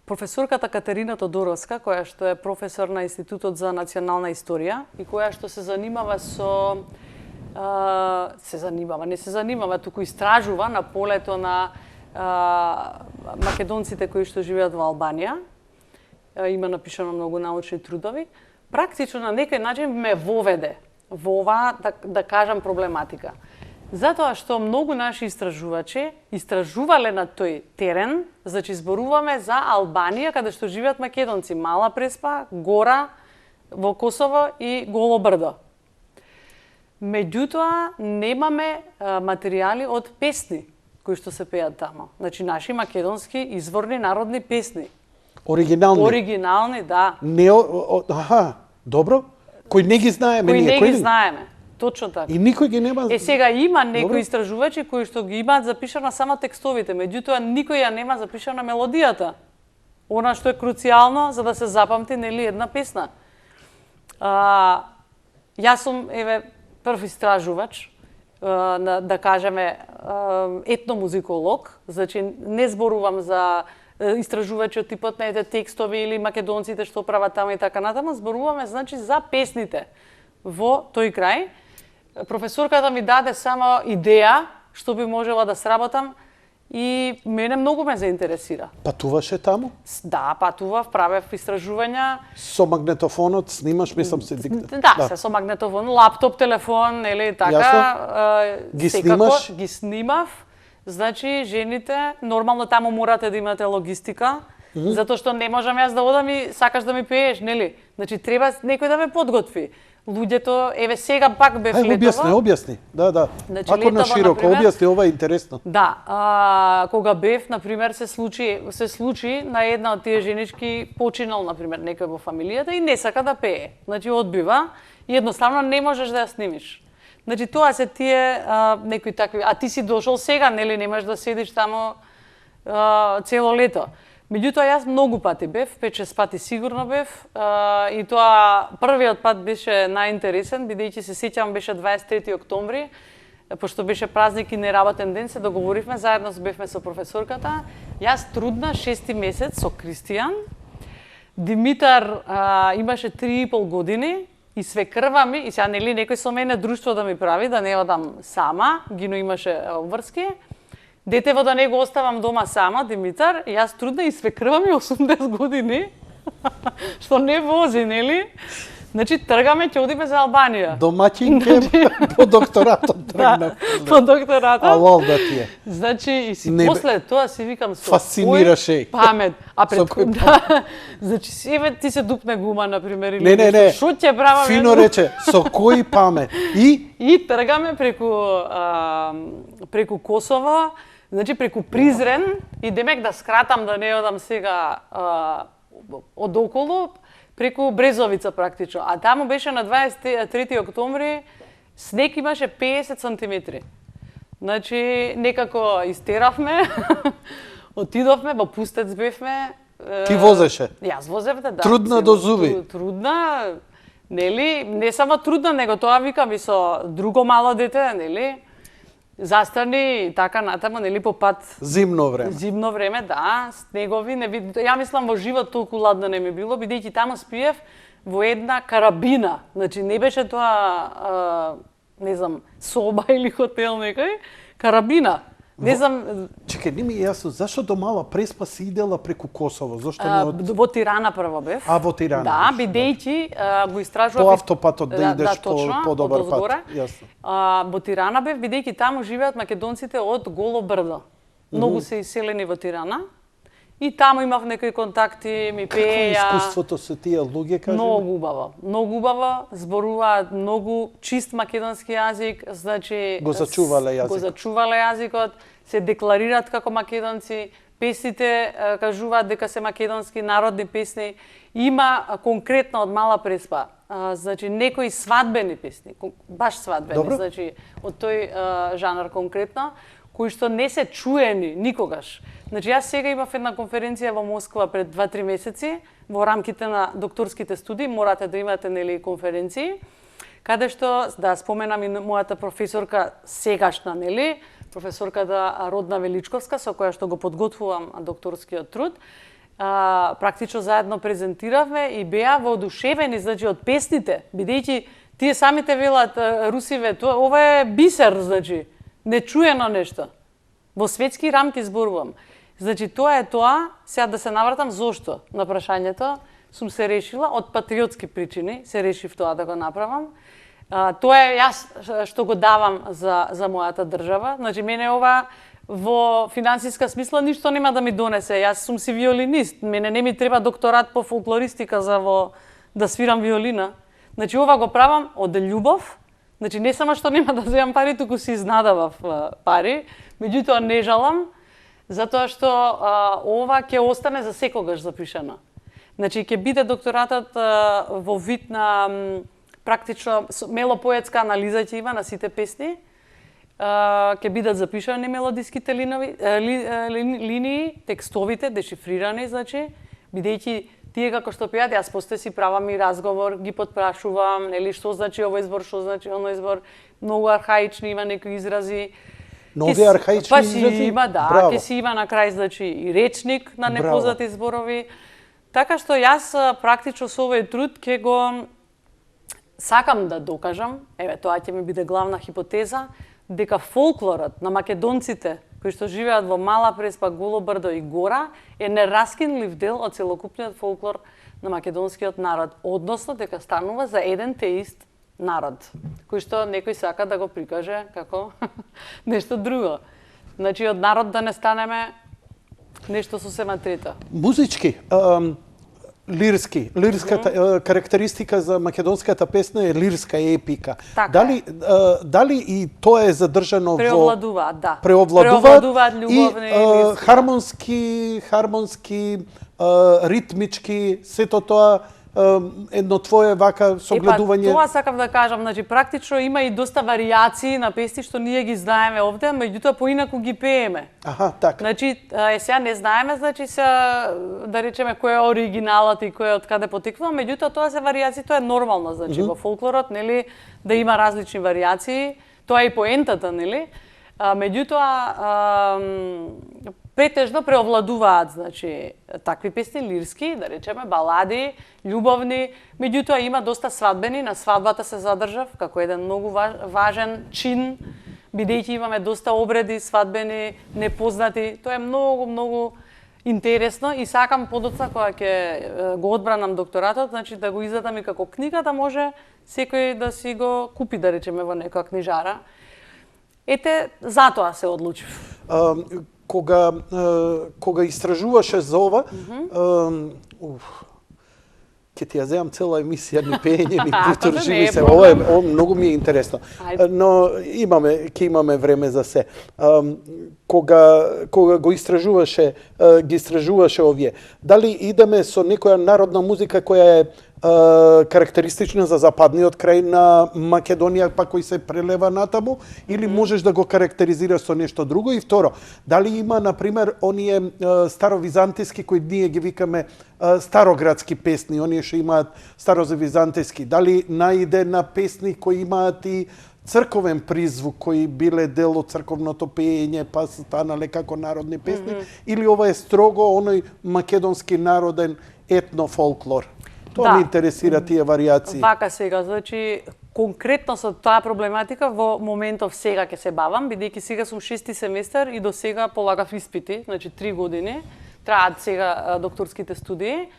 професорката Катерина Тодоровска, која што е професор на Институтот за национална историја и која што се занимава со не се занимава, туку истражува на полето на македонците кои што живеат во Албанија. Има напишано многу научни трудови. Практично на некој начин ме воведе во оваа, да кажам, проблематика. Затоа што многу наши истражувачи истражувале на тој терен, значи зборуваме за Албанија, каде што живеат македонци, Мала Преспа, Гора во Косово и Голо брдо. Меѓутоа, немаме материјали од песни кои што се пеат тамо. Значи, наши македонски изворни народни песни. Оригинални? Оригинални, да. Не, добро. Кои не ги знаеме кои ние. Не ги знаеме. Точно така. И никој ги нема. Сега има некои истражувачи кои што ги имаат запишана само текстовите, меѓутоа никој ја нема запишана мелодијата. Она што е круцијално за да се запамти, нели, една песна. Јас сум, прв истражувач, да кажеме, етномузиколог, значи не зборувам за истражувачи од типот на текстови или македонците што прават тamo и така натаму, зборуваме, значи, за песните во тој крај. Професорката ми даде само идеја што би можела да сработам и мене многу ме заинтересира. Патуваше таму? Да, патував, правев истражувања. Со магнетофонот снимаш, мислам се дикта. Да, се со магнетофон, лаптоп, телефон, или така. Ги снимаш? Ги снимав. Значи, жените, нормално таму морате да имате логистика, затоа што не можам јас да одам и сакаш да ми пееш, нели? Значи, треба некој да ме подготви. Луѓето, сега пак бев летова. Објасни. Да. Значи, Ако на широко објасни, ова е интересно. Да, кога бев, например, се случи на една од тие женички починал, например, некој во фамилијата и не сака да пее. Значи, одбива и едноставно не можеш да ја снимиш. Значи, тоа се тие некои такви, а ти си дошол сега, нели, немаш да седиш тамо цело лето. Меѓутоа, јас многу пати бев, 5-6 пати сигурно бев, и тоа првиот пат беше најинтересен, бидејќи се сеќавам беше 23 октомври, пошто беше празник и неработен ден, се договоривме, заедно бевме со професорката. Јас трудна 6 месец со Кристијан. Димитар имаше 3,5 години и свекрва ми, и сега нели некој со мене друштво да ми прави, да не одам сама, Гино имаше обврски. Детево да не го оставам дома сама, Димитар, и јас трудна и свекрва ми 80 години, што не вози, нели? Значи, тргаме, ќе одиме за Албанија. Домаќинке по докторатот тргнав. Да, по докторатот. Алол да ти е. Значи, и си после тоа си викам со фасцинираше. Памет. А пред да, значи, еве ти се дупне гума, например, или не. Шо ќе правам? Фино рече, со кој памет? И тргаме преку Косово, значи преку Призрен, и демек да скратам, да не одам сега од околу, преку Брезовица практично. А таму беше на 23 октомври, снег имаше 50 сантиметри. Значи, некако истеравме, отидовме, во Пустец бевме. Ти возеше? Јас возев, да. Трудна до зуби? Трудна, нели? Не само трудна, него тоа викам и со друго мало дете, нели? Застрани и така натаму, нели, по пат. Зимно време. Зимно време, да, снегови, не вид. Ја мислам во живот толку ладно не ми било, бидејќи таму спиев во една карабина. Значи не беше тоа не знам, соба или хотел некој, карабина. Не знам. Чекај, не ми е јасно, зашто до Мала Преспа си идела преку Косово? Зошто не од... Во Тирана прво бев. Во Тирана. Да, бидејќи го истражував по автопатот да идеш по добар пат. Јасно. Во Тирана бев, бидејќи таму живеат македонците од Голо брдо. Многу се иселени во Тирана. И таму имав некои контакти, ми пеја. Какво искуството со тие луѓе, кажи? Многу убаво, зборуваат многу чист македонски јазик, значи го зачувале јазикот. Го зачувале јазикот, се декларираат како македонци, песните кажуваат дека се македонски народни песни. Има конкретно од Мала Преспа, значи некои свадбени песни, баш свадбени, Добро. Значи од тој жанр конкретно, кои што не се чуени никогаш. Значи, јас сега имав една конференција во Москва пред 2-3 месеци, во рамките на докторските студии, морате да имате, нели, конференции, каде што, да споменам и мојата професорка сегашна, нели, професорката Родна Величковска, со која што го подготвувам докторскиот труд, практично заедно презентиравме и беа воодушевени, значи, од песните, бидејќи тие самите велат русиве, ова е бисер, значи, нечуено нешто. Во светски рамки зборувам. Значи, тоа е тоа, сега да се навратам зошто на прашањето, сум се решила, од патриотски причини се решив тоа да го направам. Тоа е јас што го давам за мојата држава. Значи, мене ова во финансиска смисла ништо нема да ми донесе. Јас сум си виолинист, мене не ми треба докторат по фолклористика да свирам виолина. Значи, ова го правам од љубов. Значи, не само што нема да земам пари, туку си изнадавав пари, меѓутоа не жалам, затоа што ова ќе остане за секогаш запишано. Значи, ќе биде докторатот во вид на практично мелопоетска анализа ќе има на сите песни, ќе бидат запишани мелодиските линии, текстовите, дешифрирани, значи, бидејќи тие како што пеат, јас после си правам и разговор, ги потпрашувам, нели, што значи овој збор, што значи оној збор, многу архаични има некои изрази. Нови архаични изрази? Па си има, да, ќе си има на крај, значи, и речник на непознати зборови. Така што јас практично со овој труд ќе го сакам да докажам, еве тоа ќе ми биде главна хипотеза, дека фолклорот на македонците кои што живеат во Мала Преспа, Голо брдо и Гора е нераскинлив дел од целокупниот фолклор на македонскиот народ, односно дека станува за еден те ист народ, кој што некој сака да го прикаже како нешто друго. Значи, од народ да не станеме нешто сосема трето. Музички, лирски, лирската карактеристика за македонската песна е лирска епика. Така дали и тоа е задржано преовладуваат, да. Преовладуваат љубовни и хармонски, ритмички, сето тоа едно твое вака согледување. Тоа сакам да кажам, значи практично има и доста варијации на песни што ние ги знаеме овде, меѓутоа поинаку ги пееме. Аха, така. Значи, сега не знаеме, значи да речеме кој е оригиналот и кој е од каде потекнува, меѓутоа тоа се варијации, тоа е нормално, значи во фолклорот, нели, да има различни варијации, тоа е и поентата, нели? Меѓутоа претежно преовладуваат, значи, такви песни лирски, да речеме, балади, љубовни, меѓутоа има доста свадбени, на свадбата се задржав како еден многу важен чин, бидејќи имаме доста обреди свадбени, непознати, тоа е многу интересно и сакам подоцна кога ќе го одбранам докторатот, значи да го издадам и како книга, да може секој да си го купи, да речеме, во некоја книжара. Ете, затоа се одлучив. Кога истражуваше за ова, ќе ти ја земам цела емисија, ни пеење, ни култур, живи се. Ова многу ми е интересно. Но ќе имаме време за се. Кога го ги истражуваше овие, дали идеме со некоја народна музика која е карактеристична за западниот крај на Македонија, па кој се прелева натаму, или можеш да го карактеризираш со нешто друго? И второ, дали има, например, оние старовизантиски, кои ние ги викаме староградски песни, оние што имаат старовизантиски, дали наиде на песни кои имаат и црковен призвук, кои биле дел од црковното пеење, па станале како народни песни, или ова е строго оној македонски народен етнофолклор? Тоа ме интересира тие варијации. Вака сега, значи, конкретно со таа проблематика во моментов сега ќе се бавам, бидејќи сега сум 6-ти семестар и до сега полагав испити, значи 3 години, траат сега докторските студии,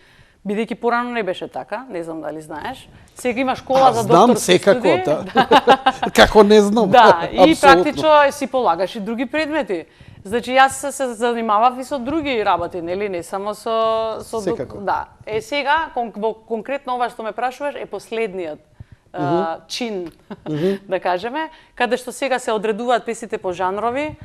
бидејќи порано не беше така, не знам дали знаеш. Сега има школа за докторски студии. Знам секако, како не знам. Да, и практично си полагаш и други предмети. Значи, јас се занимавав и со други работи, нели, не само со секако. Да. Сега, конкретно ова што ме прашуваш, е последниот чин, да кажеме, каде што сега се одредуваат песните по жанрови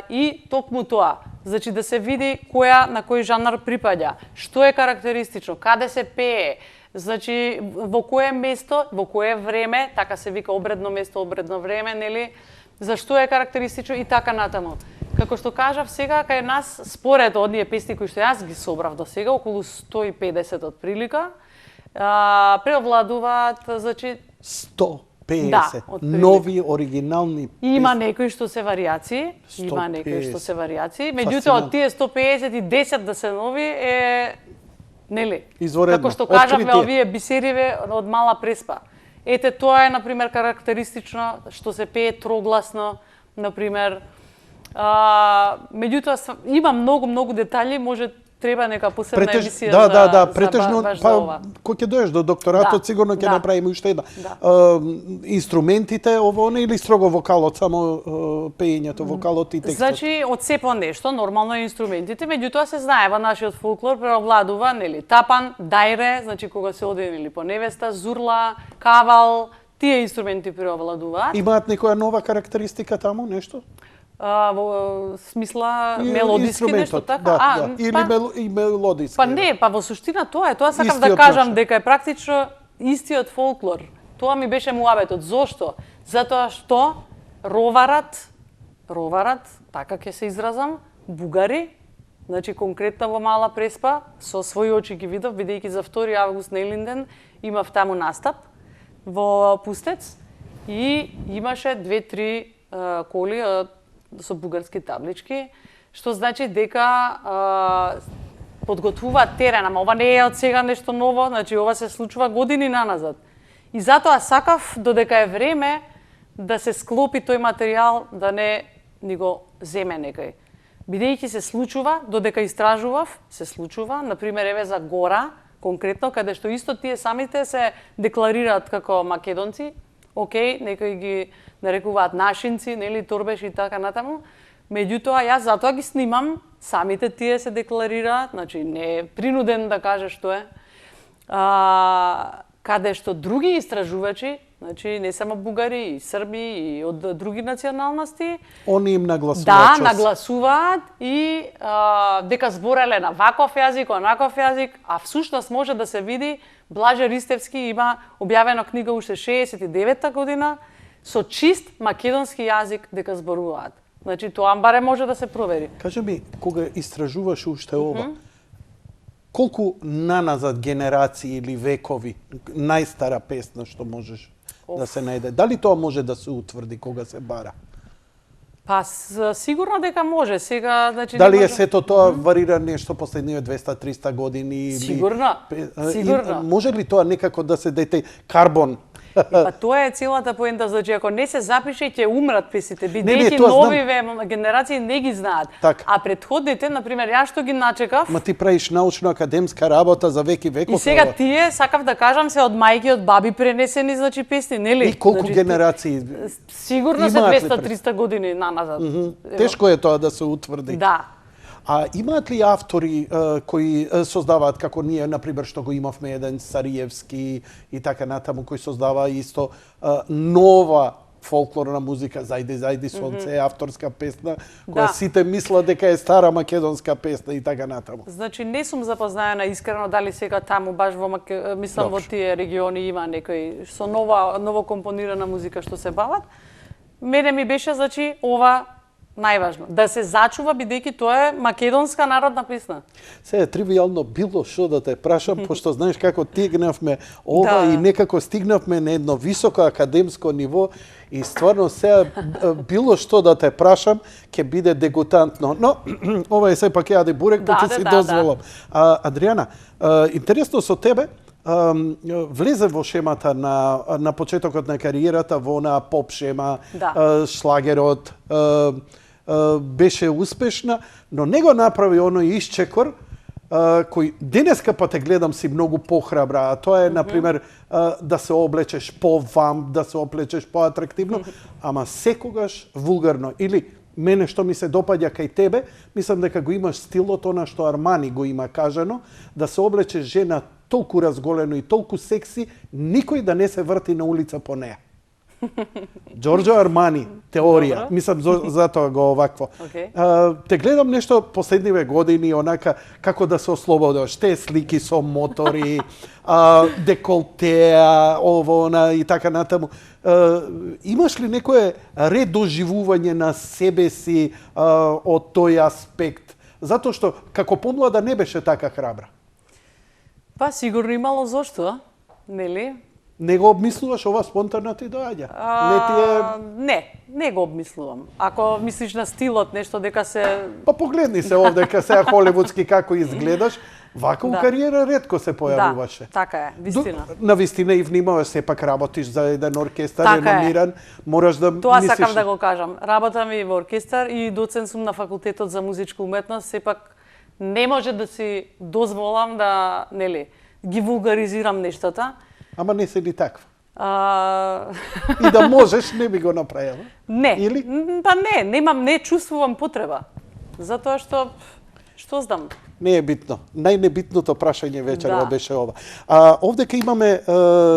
и токму тоа. Значи, да се види на кој жанр припаѓа, што е карактеристично, каде се пее, значи, во кое место, во кое време, така се вика обредно место, обредно време, нели, зашто е карактеристично и така натаму. Како што кажав сега, кај нас, според оние песни кои што јас ги собрав до сега, околу 150 од прилика, преовладуваат, значи... Пее Да, се. отприлика. Нови, оригинални Има некои што се варијации, 150. меѓутоа од тие 150 и 10 да се нови е нели? Изворедно. Како што кажавме Откритие. овие бисериве од мала преспа. Ете тоа е на пример карактеристично што се пее трогласно, на пример. Меѓутоа има многу детали, може треба нека посебна емисија да, за претежно, баш за ова. кој ќе доеш до докторатот, Да, сигурно ќе да. направиме уште една. Да. Инструментите, ово не или строго вокалот, само пеењето, вокалот и текстот? Значи, од се по нешто, нормално е инструментите, меѓутоа се знае во нашиот фолклор преовладува, нели, тапан, дајре, значи кога се оди нели по невеста, зурла, кавал, тие инструменти преовладуваат. Имаат некоја нова карактеристика таму, нешто? Во смисла мелодиски нешто така? Да, или и мелодиски. Па не, па во суштина тоа е. Тоа сакам Истиот да кажам начин. дека е практично истиот фолклор. Тоа ми беше муабетот. Зошто? Затоа што роварат, така ќе се изразам, бугари, значи конкретно во Мала Преспа, со своји очи ги видов, бидејќи за 2 август на Елинден имав таму настап во Пустец и имаше 2-3 коли со бугарски таблички, што значи дека подготвуваат терен, ама ова не е од сега нешто ново, значи ова се случува години наназад. И затоа сакав додека е време да се склопи тој материјал, да не ни го земе некој. Бидејќи се случува, додека истражував, се случува, например еве за Гора, конкретно, каде што исто тие самите се декларираат како македонци, окей, некои ги нарекуваат нашинци, нели, торбеши и така натаму. Меѓутоа, јас затоа ги снимам, самите тие се декларираат, значи не е принуден да каже што е. Каде што други истражувачи, значи не само бугари, и срби, и од други националности, Они им нагласуваат. да, нагласуваат и дека збореле на ваков јазик, онаков јазик, а всушност може да се види Блаже Ристевски има објавена книга уште 69-та година со чист македонски јазик дека зборуваат. Значи тоа барем може да се провери. Кажи ми, кога истражуваш уште ова, колку наназад генерации или векови најстара песна што можеш да се најде? Дали тоа може да се утврди кога се бара? Па сигурно дека може. Сега, значи Дали не е може... сето тоа варира нешто последниве 200-300 години? Или... Сигурно, сигурно. Може ли тоа некако да се дете карбон? Па тоа е целата поента, значи ако не се запише ќе умрат песните, Не, бидејќи тоа знам. новиве генерации не ги знаат. Така. А предходните, на пример, јас што ги начекав, Ма ти правиш научно-академска работа за веки веков. и сега ова. тие, сакав да кажам, се од мајки, од баби пренесени, значи песни, нели? И колку Значи, генерации? Сигурно се Имаат ли 200-300 години наназад. Тешко е тоа да се утврди. Да. А имаат ли автори кои создаваат, како ние, например, што го имавме еден Сариевски и така натаму, кој создава исто нова фолклорна музика, зајди сонце, авторска песна, која Да. сите мислат дека е стара македонска песна и така натаму. Значи не сум запознаена искрено дали сега таму баш мислам во Добро. тие региони има некој со ново компонирана музика што се бават. Мене ми беше значи ова најважно, да се зачува бидејќи тоа е македонска народна песна. Се е тривијално било што да те прашам, пошто знаеш како стигнавме ова Да. и некако стигнавме на едно високо академско ниво и стварно сега било што да те прашам ќе биде дегутантно. Но ова е сепак јаде бурек, па Да, ќе да, си да, дозволам. Адријана, интересно со тебе, влезе во шемата на почетокот на кариерата во онаа поп шема, Да. шлагерот, беше успешна, но не го направи оној исчекор кој денеска па те гледам си многу похрабра, а тоа е, например, да се облечеш по-вамп, да се облечеш по-атрактивно, ама секогаш вулгарно. Или мене што ми се допаѓа кај тебе, мислам дека го имаш стилот, она што Армани го има кажано, да се облечеш жена толку разголено и толку секси, никој да не се врти на улица по неа. Џорџо Армани, теорија. Добро. Мислам, затоа го овакво. Окей. Те гледам нешто последниве години, онака, како да се ослободиш. Те слики со мотори, деколтеа, ово, она и така натаму. Имаш ли некое редоживување на себе си од тој аспект? Затоа што, како помлада, не беше така храбра. Па сигурно имало зошто, нели? Не го обмислуваш, ова спонтанно ти доаѓа? Не ти е... Не го обмислувам. Ако мислиш на стилот, нешто дека се... Па погледни се овде, ка сега холивудски како изгледаш, вака у кариера ретко се појавуваше. Да, така е, вистина. На вистина и внимаваш, сепак работиш за еден оркестар, така реномиран, мораш да Тоа мислиш... сакам да го кажам. Работам и во оркестар и доцент сум на факултетот за музичка уметност, сепак не може да си дозволам да, нели, ги вулгаризирам нештата. Ама не се ни таква. И да можеш, не би го направила? Не. Или? Па не чувствувам потреба. Затоа што знам. Не е битно. Најнебитното прашање вечерва беше ова. Овдека имаме,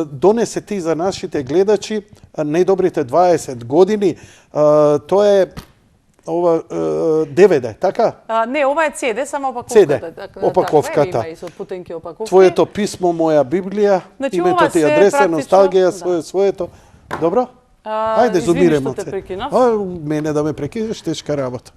донесе ти за нашите гледачи, најдобрите 20 години. Тоа е ова DVD, така? Не, ова е CD, само опаковката. CD, опаковката. Има и со путенки опаковки. Твоето писмо, моја Библија, Значи, името ти адреса, носталгија, своето. Добро? Ајде, зумиремо те. Мене да ме прекинеш, тешка работа.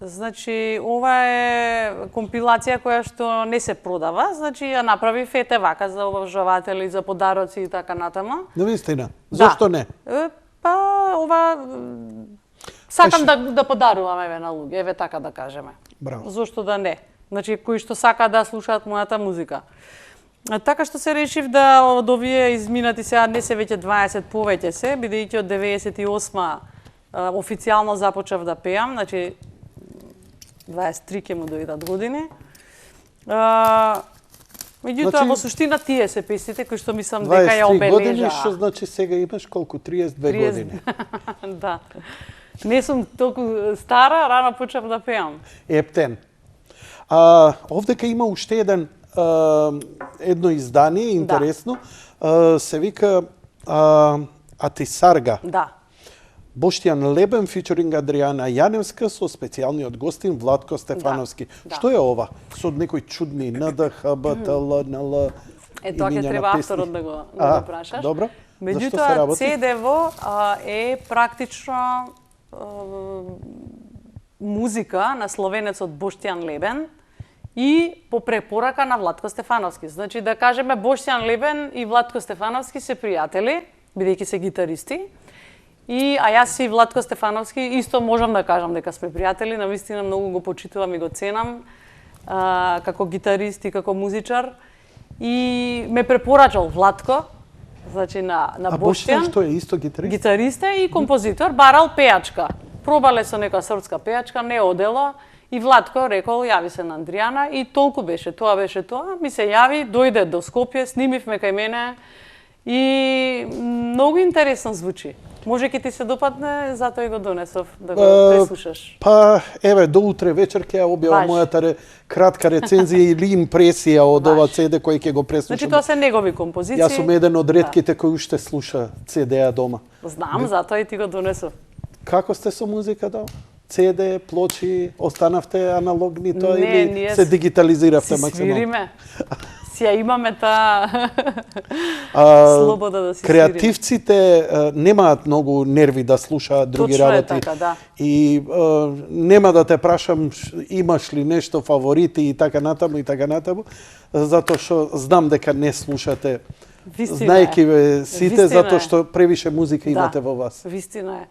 Значи, ова е компилација која што не се продава, значи ја направи Фете вака за обожаватели, за подароци и така натаму. Навистина. Зошто не? Па, ова сакам да подарувам еве на луѓе, еве така да кажеме. Браво. Зошто да не? Значи, кои што сака да слушаат мојата музика. Така што се решив да од овие изминати сега не се веќе 20 повеќе се, бидејќи од 98 официјално започнав да пеам, значи 23 ќе му дојдат години. Меѓутоа, во суштина тие се песните кои што мислам дека ја обележа. 23 години, што значи сега имаш колку? 32 години. Да. Не сум толку стара, рано почнав да пеам. Ептен. Овдека има уште едно издание, интересно, се вика Атисарга. Да. Боштјан Лебен, фичеринг Адријана Јаневска, со специјалниот гостин Владко Стефановски. Да. Што е ова? Со некои чудни НДХ, БТЛ, НЛ... Тоа ќе треба авторот да го прашаш. Добро. Меѓутоа, CD-во е практично музика на словенецот Боштјан Лебен и по препорака на Владко Стефановски. Значи, да кажеме, Боштјан Лебен и Владко Стефановски се пријатели, бидејќи се гитаристи. А јас и Владко Стефановски исто можам да кажам дека сме пријатели, навистина многу го почитувам и го ценам како гитарист и како музичар. И ме препорачал Владко, значи на Боштјан. А Боштјан што е исто гитарист? Гитарист е и композитор, барал пејачка. Пробале со некоја српска пејачка, не одело. И Владко рекол, јави се на Андријана и толку беше тоа. Ми се јави, дојде до Скопје, снимивме кај мене и многу интересно звучи. Може ќе ти се допадне, затоа и го донесов да го преслушаш. Па, еве, до утре вечер ќе ја објавам мојата кратка рецензија или импресија од ова CD кој ќе го преслушам. Значи тоа се негови композиции. Јас сум еден од ретките кои уште слуша CD-а дома. Знам, затоа и ти го донесов. Како сте со музиката? CD, плочи, останавте аналогни тоа или се дигитализиравте максимално? Свириме. Ја имаме таа слобода да си креативците немаат многу нерви да слушаат други работи. Точно е така, да. И нема да те прашам имаш ли нешто фаворити и така натаму, затоа што знам дека не слушате. Знаеки ве сите, затоа што превише музика имате во вас. Вистина е.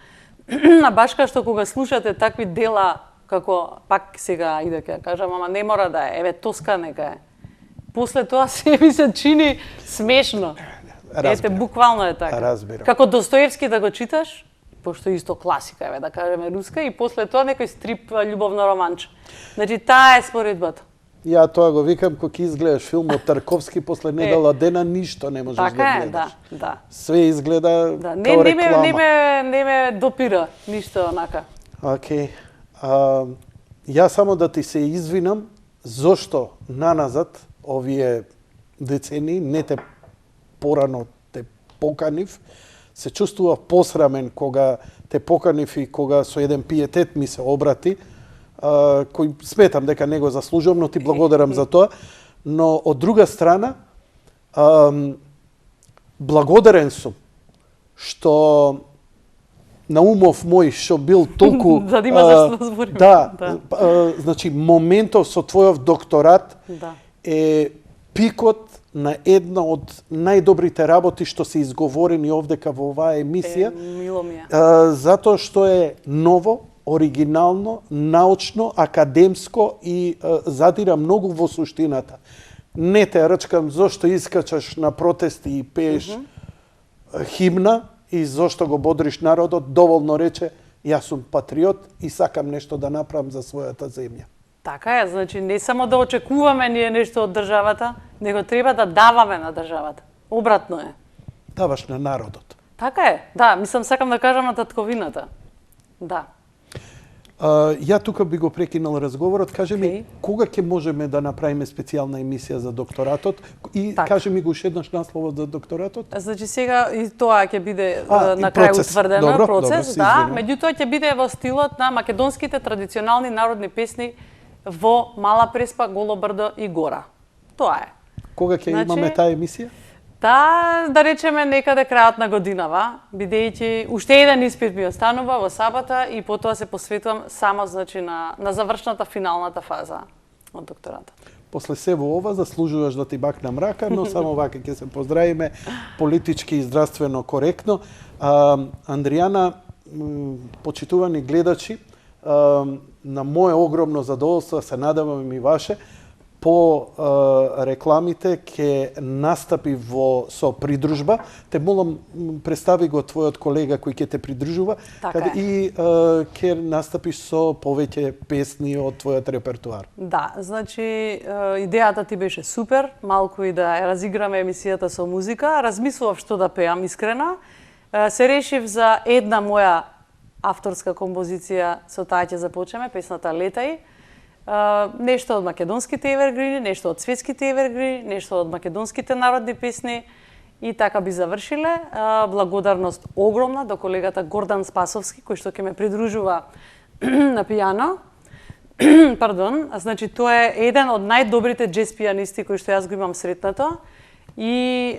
На башка што кога слушате такви дела, како пак сега иде ќе кажам, ама не мора да е, еве Тоска нека е. После тоа се ми се чини смешно. Ете, буквално е така. Разбирам. Како Достоевски да го читаш, пошто исто класика, еве да кажеме руска, и после тоа некој стрип љубовно романче. Значи, таа е споредбата. Ја тоа го викам кога ќе изгледаш филм од Тарковски после недела дена ништо не можеш да гледаш. Така е, да. Све изгледа као реклама. Не ме допира ништо онака. Океј. Ја само да ти се извинам зошто наназад овие децени не те порано те поканив, се чувствував посрамен кога те поканив и кога со еден пиетет ми се обрати, кој сметам дека не го заслужувам, но ти благодарам за тоа. Но од друга страна, благодарен сум што на умов мој што бил толку за да има зашто да збориме. Да, значи моментов со твојов докторат е пикот на една од најдобрите работи што се изговорени овдека во оваа емисија, Мило ми е. затоа што е ново, оригинално, научно, академско и задира многу во суштината. Не те рачкам зошто искачаш на протести и пееш химна и зошто го бодриш народот, доволно рече, јас сум патриот и сакам нешто да направам за својата земја. Така е, значи не само да очекуваме ние нешто од државата, него треба да даваме на државата. Обратно е. Даваш на народот. Така е, да, мислам сакам да кажам на татковината. Да. Ја тука би го прекинал разговорот. Кажи ми, Окей. кога ќе можеме да направиме специјална емисија за докторатот? И Така. кажи ми го уште еднаш насловот за докторатот. Значи сега и тоа ќе биде И на крај процес. утврдено, Добро, процес, добро, се да, извинувам. меѓутоа ќе биде во стилот на македонските традиционални народни песни во Мала Преспа, Голо брдо и Гора. Тоа е. Кога ќе Значи, имаме таа емисија? Да речеме некаде крајот на годинава, бидејќи уште еден испит ми останува во сабота и потоа се посветувам само значи на завршната финалната фаза од докторатот. После се во ова заслужуваш да ти бакнам рака, но само вака ќе се поздравиме политички и здравствено коректно. Андријана, почитувани гледачи, на моје огромно задоволство, се надевам и ваше, по рекламите ќе настапи со придружба. Те молам, представи го твојот колега кој ќе те придружува, Така е. и ќе настапиш со повеќе песни од твојот репертуар. Да, значи идејата ти беше супер, малку и да ја разиграме емисијата со музика. Размислував што да пеам искрена. Се решив за една моја авторска композиција, со таа ќе започнеме, песната Летај. Нешто од македонските евергрини, нешто од светските евергрини, нешто од македонските народни песни и така би завршиле. Благодарност огромна до колегата Гордан Спасовски, кој што ќе ме придружува на пијано. Пардон, значи тоа е еден од најдобрите джез пијанисти кои што јас го имам сретнато и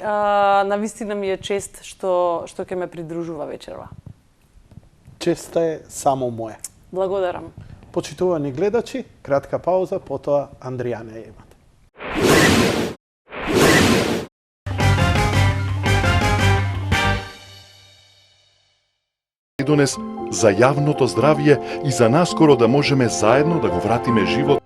навистина ми е чест што ќе ме придружува вечерва. Честа е само моја. Благодарам. Почитувани гледачи, кратка пауза, потоа Андријана ја имате. Донес за јавното здравје и за наскоро да можеме заедно да го вратиме живот.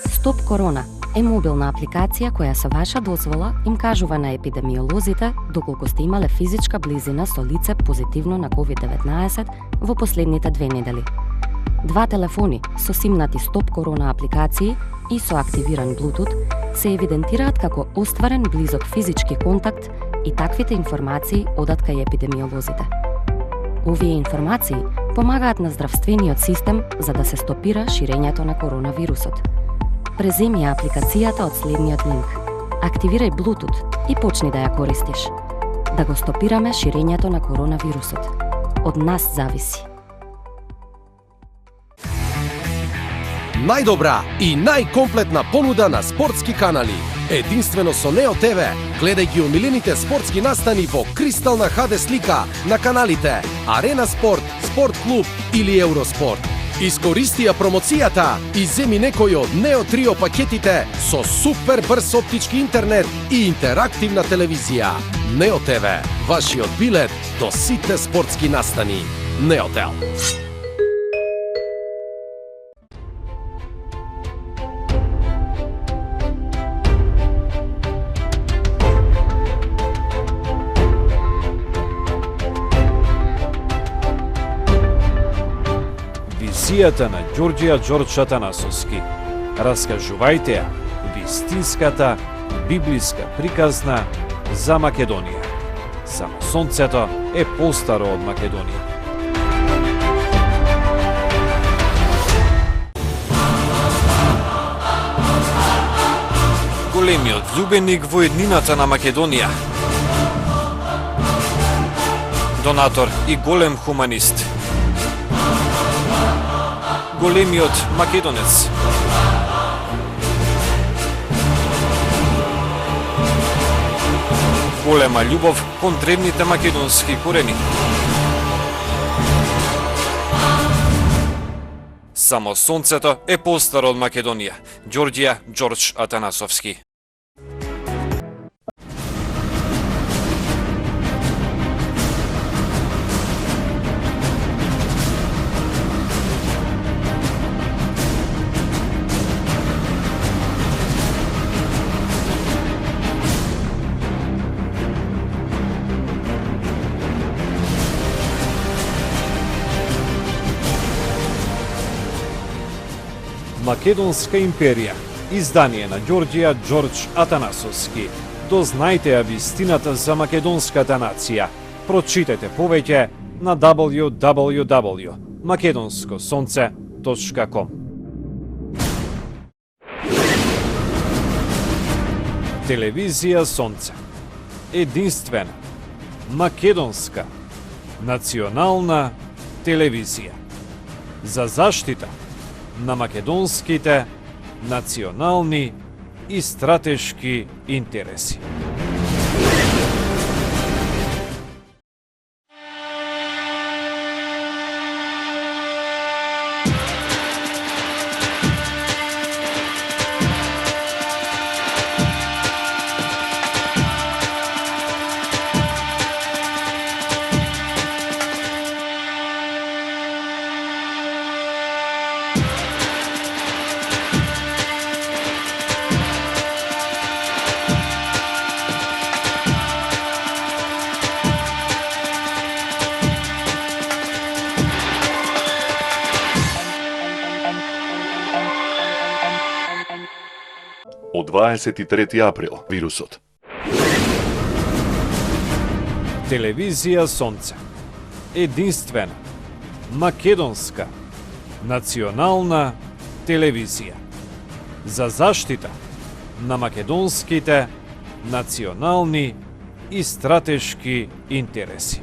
Стоп Корона е мобилна апликација која со ваша дозвола им кажува на епидемиолозите доколку сте имале физичка близина со лице позитивно на COVID-19 во последните 2 недели. 2 телефони со симнати Стоп Корона апликации и со активиран Bluetooth се евидентираат како остварен близок физички контакт и таквите информации одат кај епидемиолозите. Овие информации помагаат на здравствениот систем за да се стопира ширењето на коронавирусот. Преземи ја апликацијата од следниот линк. Активирај Bluetooth и почни да ја користиш. Да го стопираме ширењето на коронавирусот. Од нас зависи. Најдобра и најкомплетна понуда на спортски канали. Единствено со Нео ТВ. Гледај ги омилените спортски настани во кристална HD слика на каналите Арена Спорт, Спорт Клуб или Евроспорт. Искористи ја промоцијата и земи некој од Нео Трио пакетите со супер брз оптички интернет и интерактивна телевизија. Нео ТВ, вашиот билет до сите спортски настани. Неотел. Визијата на Ѓорѓија Ѓорџ Атанасовски. Раскажувајте ја вистинската библиска приказна за Македонија. Само сонцето е постаро од Македонија. Големиот љубеник во еднината на Македонија. Донатор и голем хуманист. Големиот македонец. Голема љубов кон древните македонски корени. Само сонцето е постаро од Македонија. Ѓорѓија Ѓорџ Атанасовски. Македонска империја, издание на Ѓорѓија Ѓорџ Атанасовски. Дознајте ја вистината за македонската нација. Прочитете повеќе на www.makedonskosonce.com. Телевизија Сонце. Единствена, македонска, национална телевизија. За заштита на македонските национални и стратешки интереси. Од 23 април вирусот. Телевизија Сонце. Единствена, македонска, национална телевизија. За заштита на македонските национални и стратешки интереси.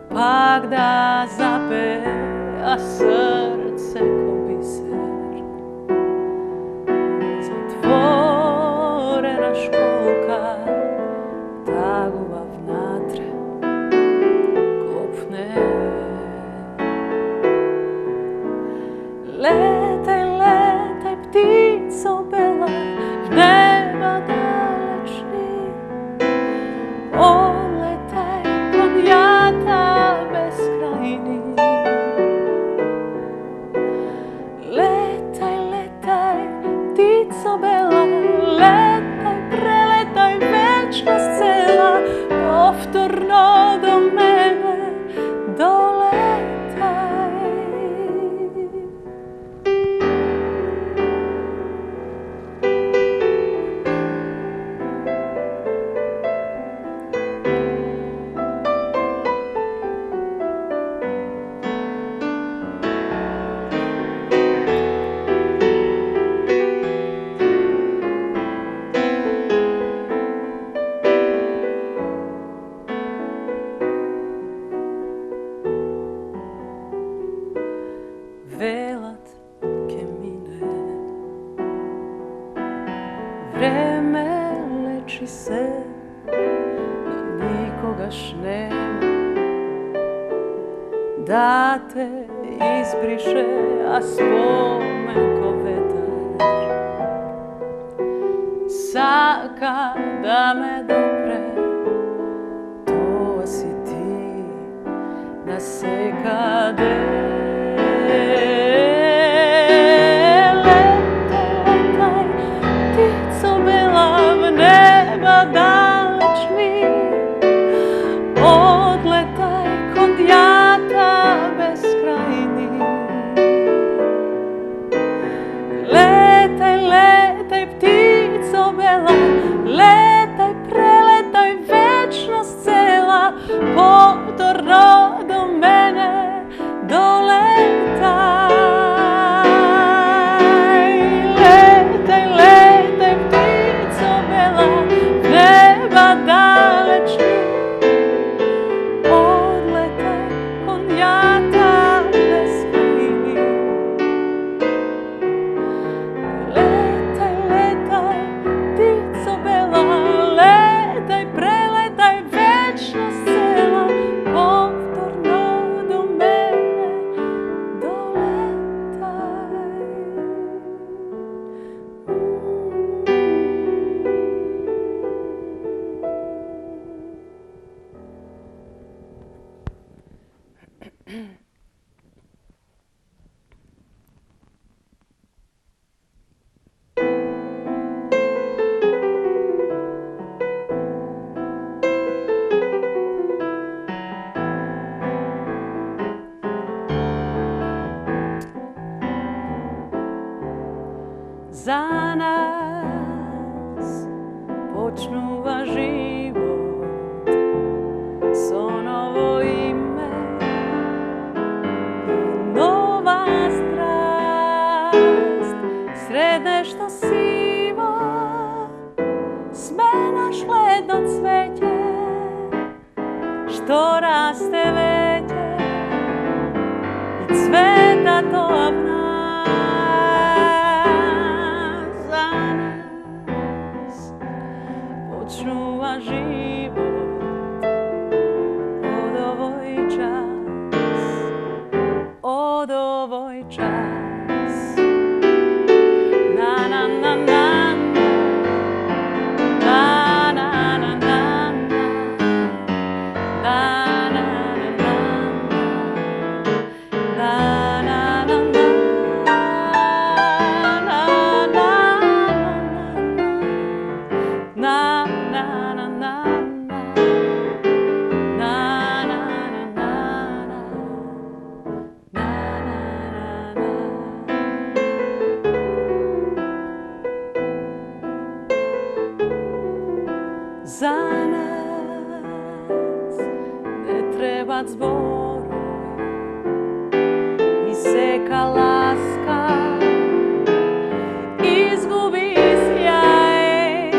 Pak da zape, a srce ko biser. Zatvorena školka, tagova vnatre, kopne. Letaj, letaj, ptico bela, v neba dalečni. Oletaj, planjata beskrajni. Letaj, letaj, ptico bela, letaj, preletaj, večnost cela, povtorno do mene doletaj. Велат ке мине, време лечи се, но никогаш нема да те избрише, а спомен ко ветар сака да ме допре. Тоа си ти насекаде. neba dalečni, odletaj kod jata beskrajni. Letaj, letaj ptico bela, letaj, preletaj večnost cela, potorno do mene doletaj. Letaj, letaj ptico bela, neba dalečni, odletaj kod jata beskrajni. Letaj, letaj ptico bela, letaj, preletaj večnost cela, povtorno do mene doletaj. Za nas počnuva život, so novo ime i nova strast. Sred nešto sivo sme naš ledno cveće, što raste veće i cveta to ab nas. Za nas počnuva život od ovoj čas, od ovoj čas. Na na na na na na na na na na Za nas ne treba zboroj i seka laska, izgubi sjaj,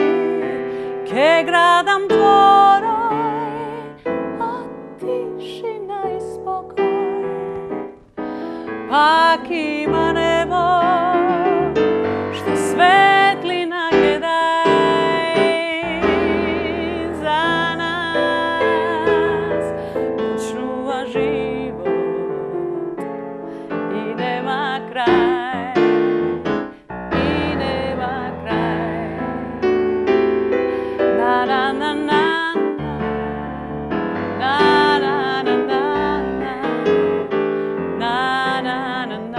ke gradam dvoroj, a tišina i spokoj. Pak ima nebo što svetlina gledaj. Za nas počnuva život i nema kraj, i nema kraj. Na na na na na na na na na na na na.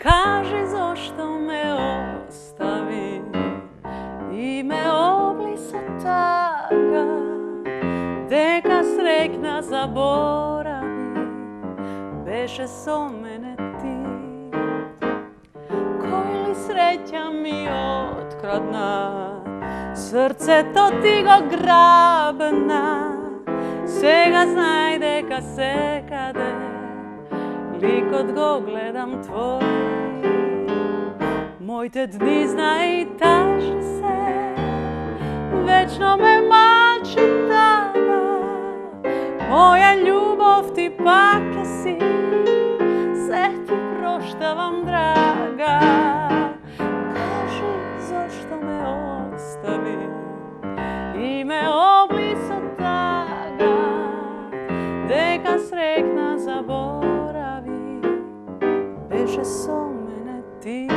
Kaži zašto me ostavi i me oblisa taga, deka srećna zaboravi, beše so mene ti. Koj li sreća mi otkradna, srce to ti go grabna, сега znaj deka se kade, lik od go gledam tvoj. Моите дни знай тажни се, вечно ме мачи тага. Моја љубов ти пак е си, се ти проштавам, драга. Кажи зашто ме остави и ме обли со тага, дека срекна заборави, беше со мене ти.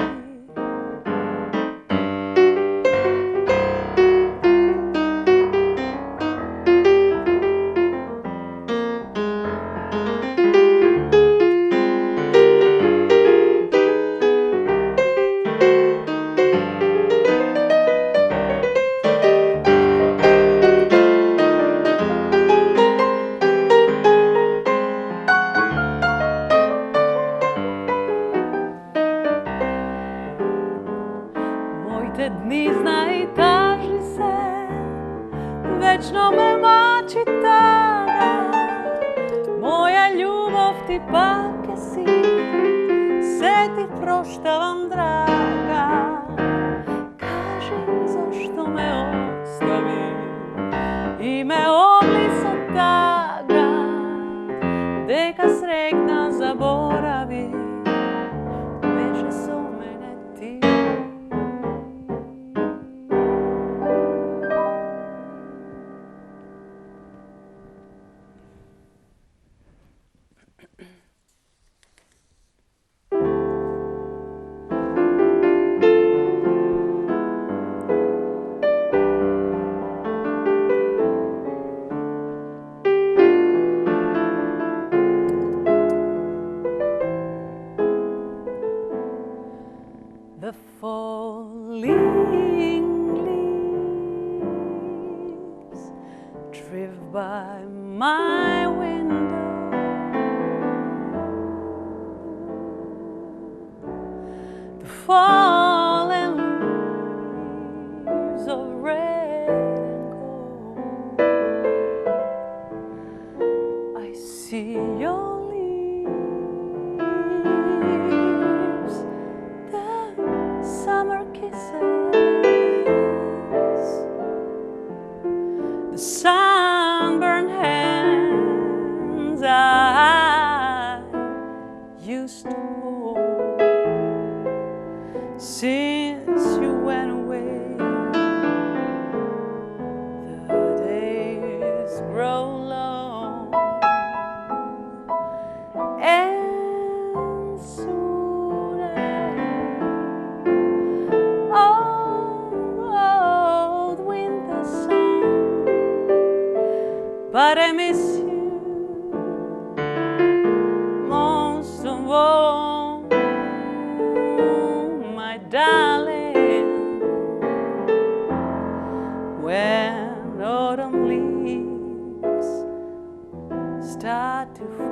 Моите дни знај тажни се, вечно ме мачи тага. Моја љубов ти пак е си, се ти проштавам, драга. Кажи зашто ме остави и ме обли со тага, дека срекна заборави, беше со мене ти. The falling leaves drift by my window. The fallen leaves of red and gold. I see your leaves, the summer kisses, the sunburned hands I used to hold. Since you went away, the days grow long, and soon old winter sun. But I miss you most of all, my darling. When autumn leaves start to fall.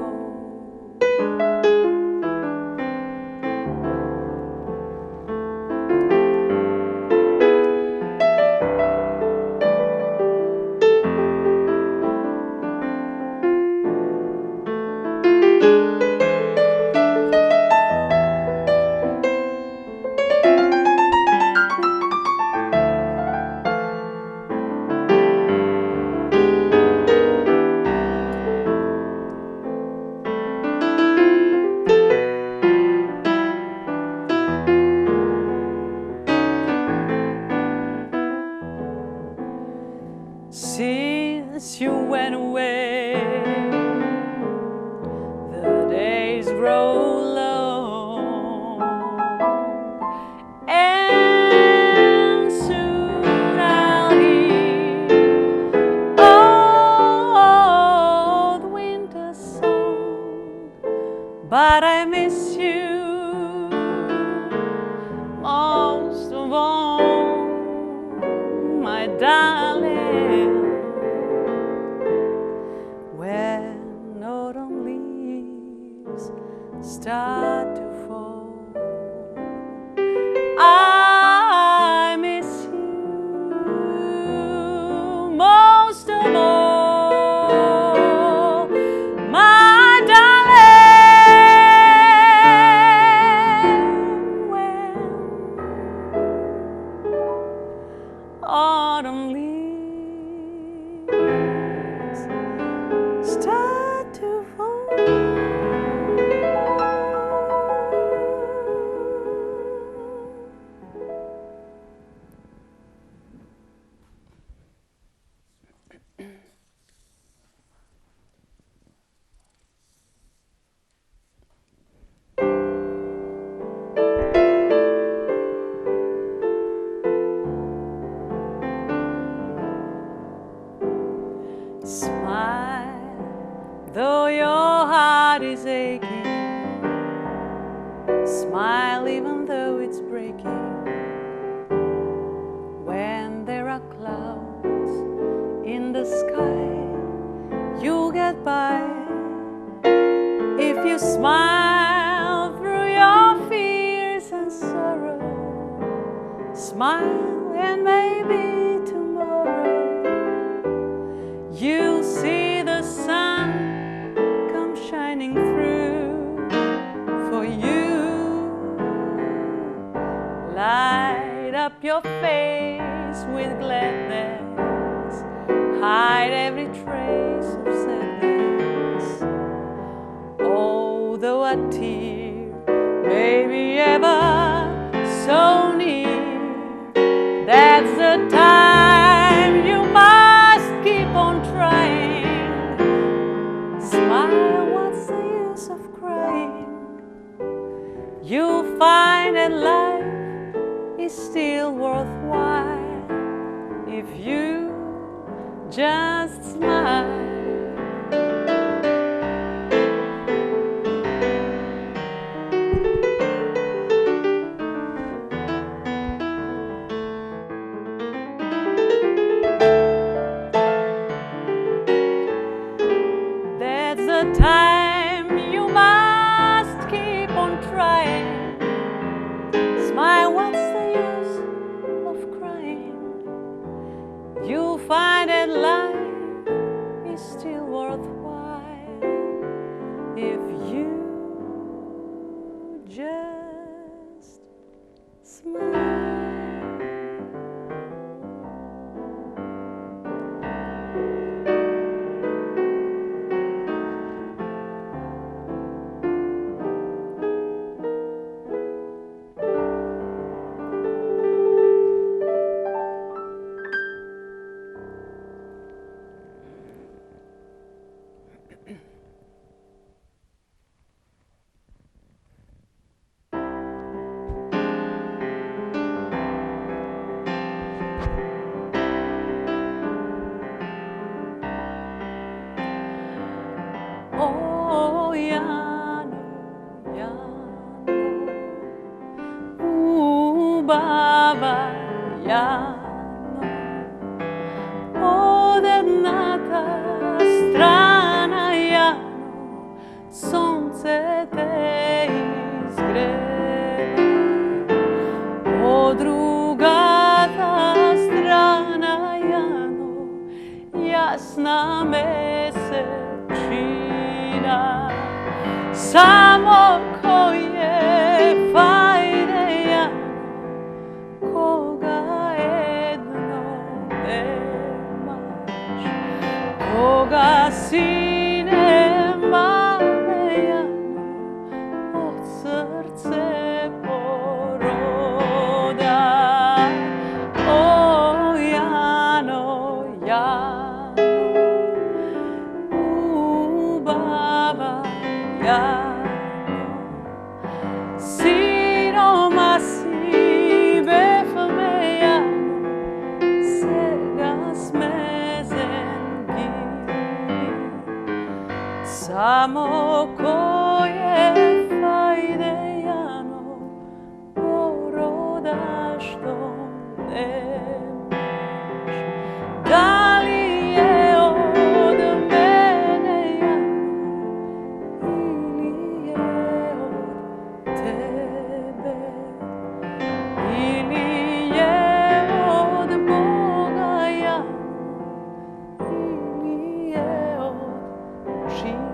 sky, you'll get by. If you smile through your fears and sorrow, smile and maybe tomorrow you'll see the sun come shining through for you. Light up your face with gladness, hide every trace of sadness. Although a tear may be ever so near, that's the time you must keep on trying. Smile, what's the use of crying? You'll find that life is still worthwhile if you just smile. That's the time you must keep on trying. Smile, what's the use of crying? You'll find that life is still worthwhile if you just smile. Oh, Jano, Jano, Baba, Jano, od jednaka strana, Jano, sonce te izgreva, od drugata strana, Jano, jasna mesečina. Samo ko je fajde, Jano, koga jedno nemaš, koga si nema, Jano, od srce poroda. O Jano, Jano, Baba, Jano, siroma si befme, Jano, sega smezen gini. Samo ko je fajde, Jano, poroda što nemaš. Da li je od mene, Jano, ili je od tebe, ili je od Boga, Jano, ili je od činka.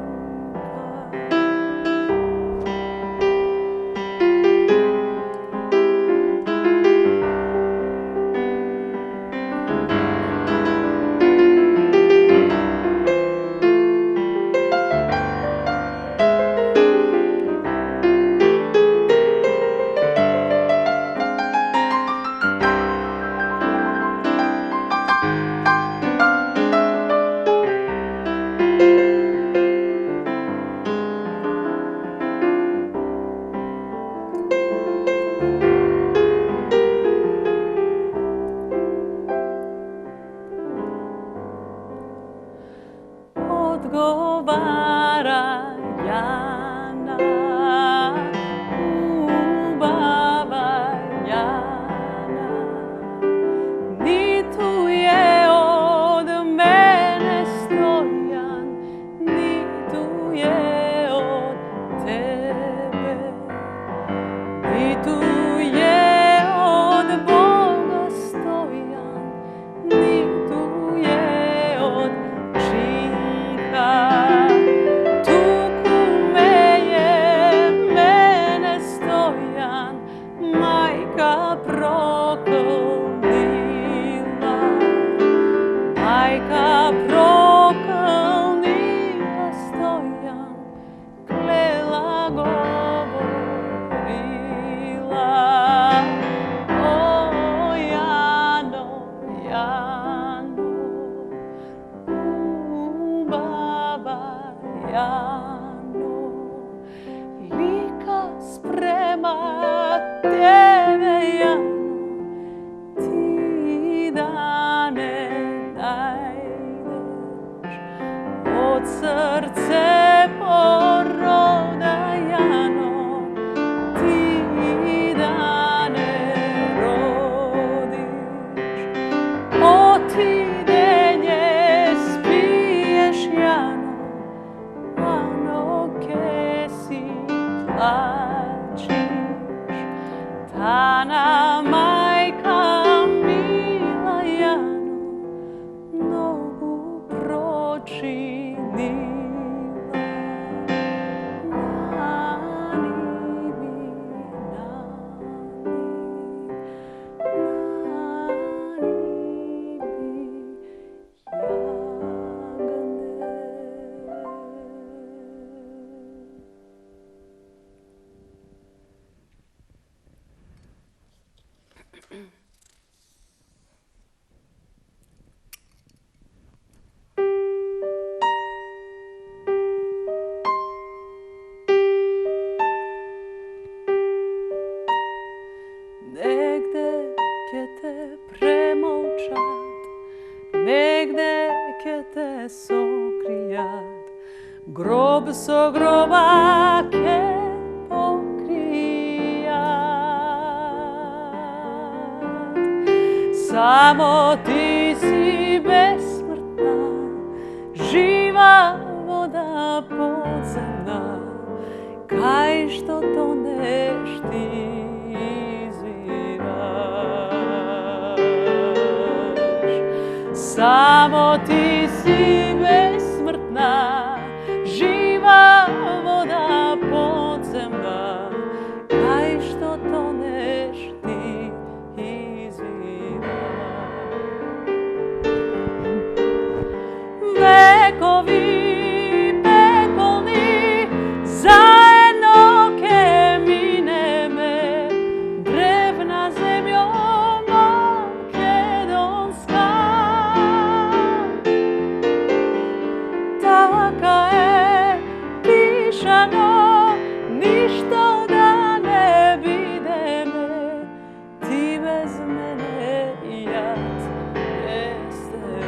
majka proklnila, majka proklnila stojan, klela govorila. O Jano, Jano, baba Jano, lika sprema tebe Jano, ti da ne najdeš od srce poroda Jano, ti da ne rodiš, otidenje spiješ Jano, ano ke si plačiš, tana majka mila Jano, nogu pročinila. Nani mi, negde ke te premolčat, negde ke te sokrijat, grob so groba ke pokrijat. Samo ti si besmrtna, živa voda podzemna, kaj što toneš ti izviraš. Samo ti si besmrtna, živa voda podzemna, kaj što toneš ti izviraš. Vekovi pekolni zajedno ke mineme, drevna zemljo makedonska. Taka je pišano, ništo da ne bideme, ti bez mene i jaz bez tebe.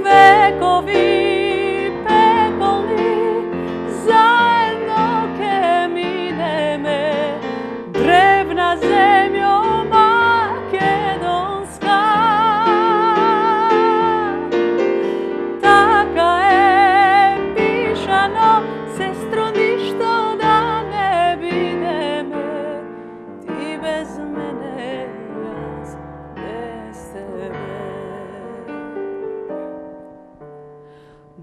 Vekovi pekolni zajedno ke mineme, drevna zemljo makedonska. Taka je pišano, sestro, ništo da ne bideme, ti bez mene i jaz bez tebe.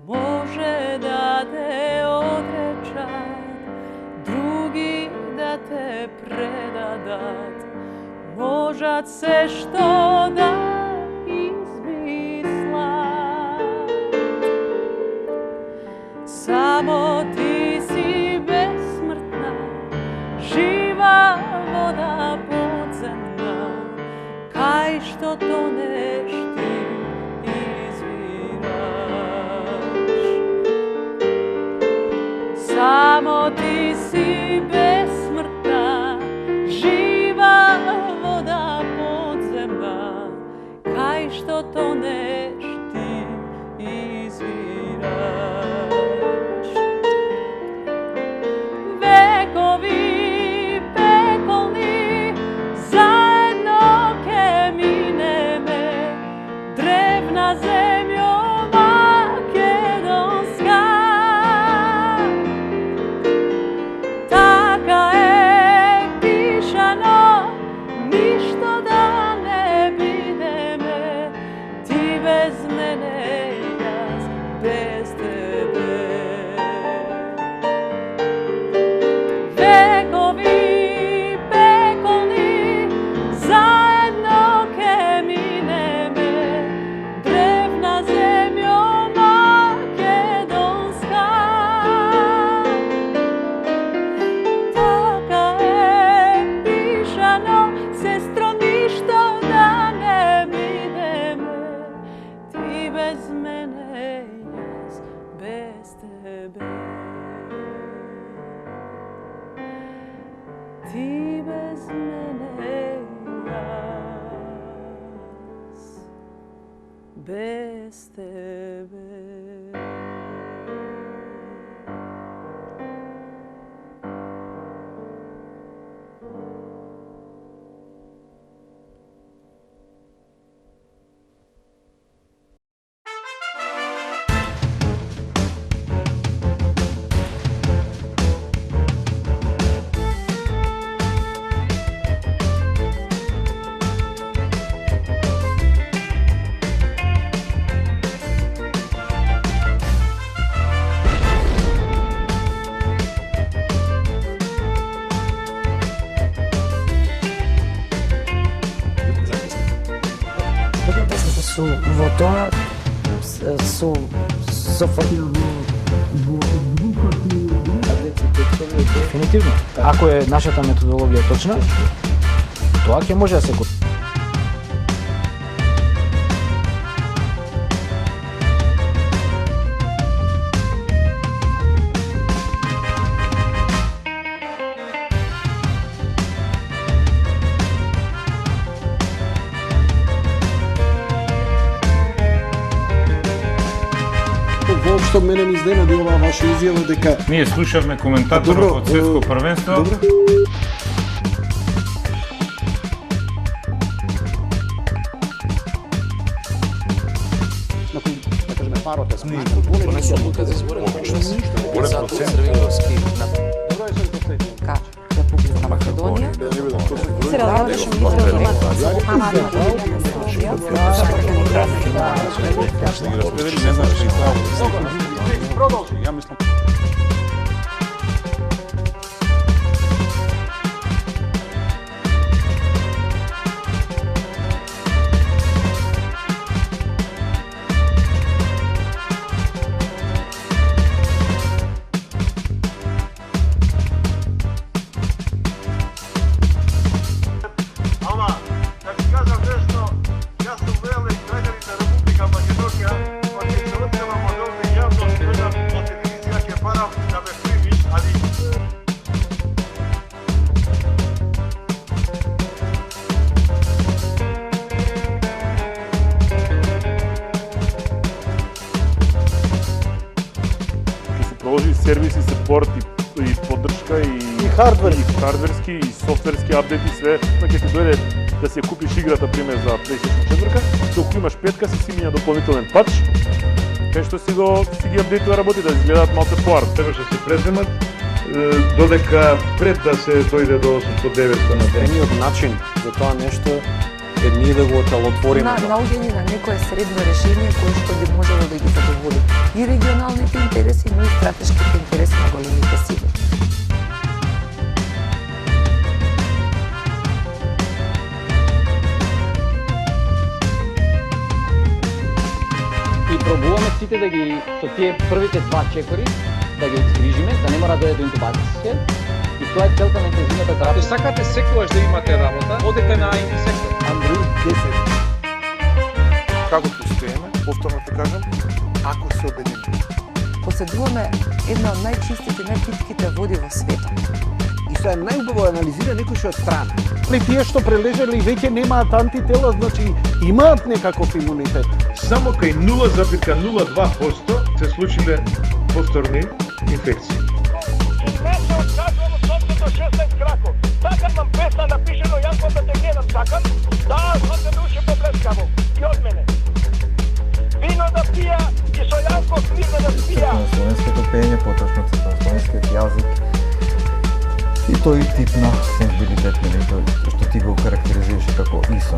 Može da te odrečat, drugi da te predadat, možat se što da izmislat. Samo ti si besmrtna, živa voda podzemna, kaj što toneš ti izviraš. Samo ti si besmrtna, živa voda podzemna, kaj što toneš ti izviraš. Vekovi pekolni zajedno ke mineme, drevna zemljo makedonska. без тебе. Со во тоа со Дефинитивно. Ако е нашата методологија точна, тоа ќе може да се го... Воопшто мене ми изненади оваа ваша изјава дека Ние слушавме коментаторот од светско првенство. Добро. Да кажеме парот е смешно. Донесу одлука за изборен час. Затоа Црвеновски на Добро е се ка Република Македонија. Продолжи, ја мислам. Продолжи сервиси, сепорт и поддршка и хардверски и софтверски апдети, све, ќе ти дојде да си ја купиш играта пример за PlayStation 4, докато имаш петка си миња дополнителен патч, кај што си ги апдейтува работите да изгледаат малку поар. Требаше да се преземат додека пред да се дојде до 800-900 на ден. Едниот начин за тоа нешто е ние да го оталотвориме. Наоѓање на некое средно решение кое што би можело да ги задоволи и регионалните интереси, но и стратешките интереси на големите сили. И пробуваме сите да ги со тие првите два чекори да ги изгрижиме, да не мора да дојде до интубација. И тоа е целта на интензивната терапија. Ако сакате секогаш да имате работа, одете на IT сектор. Android 10. Како постоеме, повторно те кажам, ако се обединиме. Поседуваме една од најчистите, најпитките води во светот. И се најубаво анализира некој што е страна. Тие што прележале веќе немаат антитела, значи имаат некаков имунитет. Само кај 0,02% се случиле повторни инфекции. Сакам нам песна напишено, јас кога те гледам сакам, да, знам да уши поплескаво, и од мене. Вино да пија, и со Јанко книга да спија. На словенското пење, поточно на словенскиот јазик и тој тип на сензибилитет, што ти го карактеризираше како ИСО.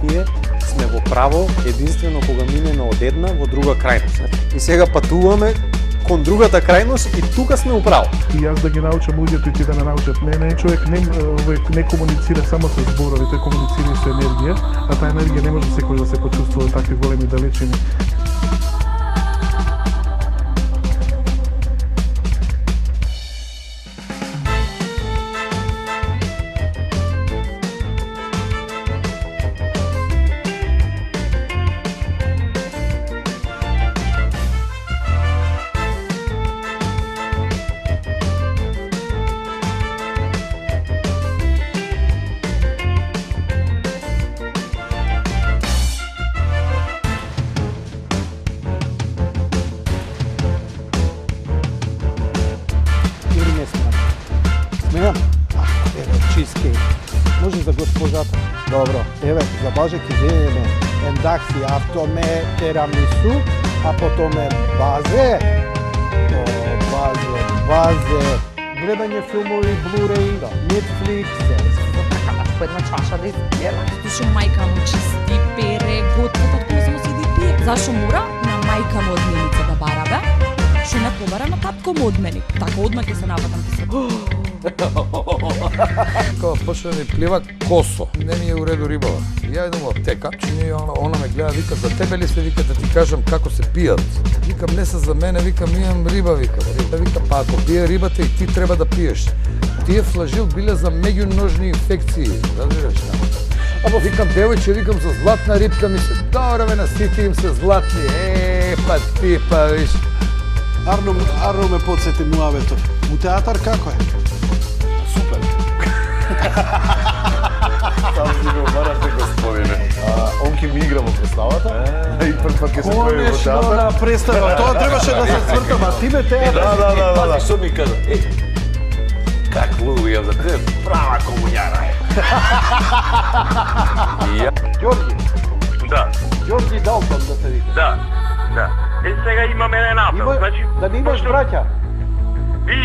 Ние сме во право единствено кога минеме од една во друга крајност. И сега патуваме кон другата крајност и тука сме управо. И јас да ги научам луѓето и ти да ме научат мене, човек не комуницира само со зборови, тој комуницира и со енергија, а таа енергија не може секој да се почувствува такви големи далечини. Смејам? Еве, чизкейк. Може за госпожата? Добро. Еве, за Боже ќе земеме ендакси автоме терамису, а потоме базе. Базе. Гледање филмови, Blu-ray, Netflix. По една чаша да изпиеме. Затоа што мајка му чисти, пере, готви, татко само седи и пие. Зашо мора на мајка му одменица да бара, бе? Што не побара на татко му одмени. Така одма ќе се нападам ти се. Кога почне да ми плива косо, не ми е у реду рибава. Ја идам во аптека, че она ме гледа, вика, за тебе ли се, вика, да ти кажам како се пијат. Викам, не се за мене, викам, имам риба, викам. Вика, па ако пие рибата и ти треба да пиеш. Тие флажил биле за меѓуножни инфекции, разбираш? Або викам, девојче, викам, за златна рибка ми се, добре ме насити им се златни, па ти, па виш. Арно ме подсети муавето. У театар како е? Супер. Сам си го барате, господине. Он ќе ми игра во представата и прв пат ќе се појави во театар. Конечно на представа, тоа требаше да се свртам, а ти ме театар. Да. Пази, што ми кажа? Как луѓе за те права комуњара е. Ѓорги. Да. Ѓорги Далтон да се вика. Да. Сега имам еден апел, значи... Да не имаш браќа?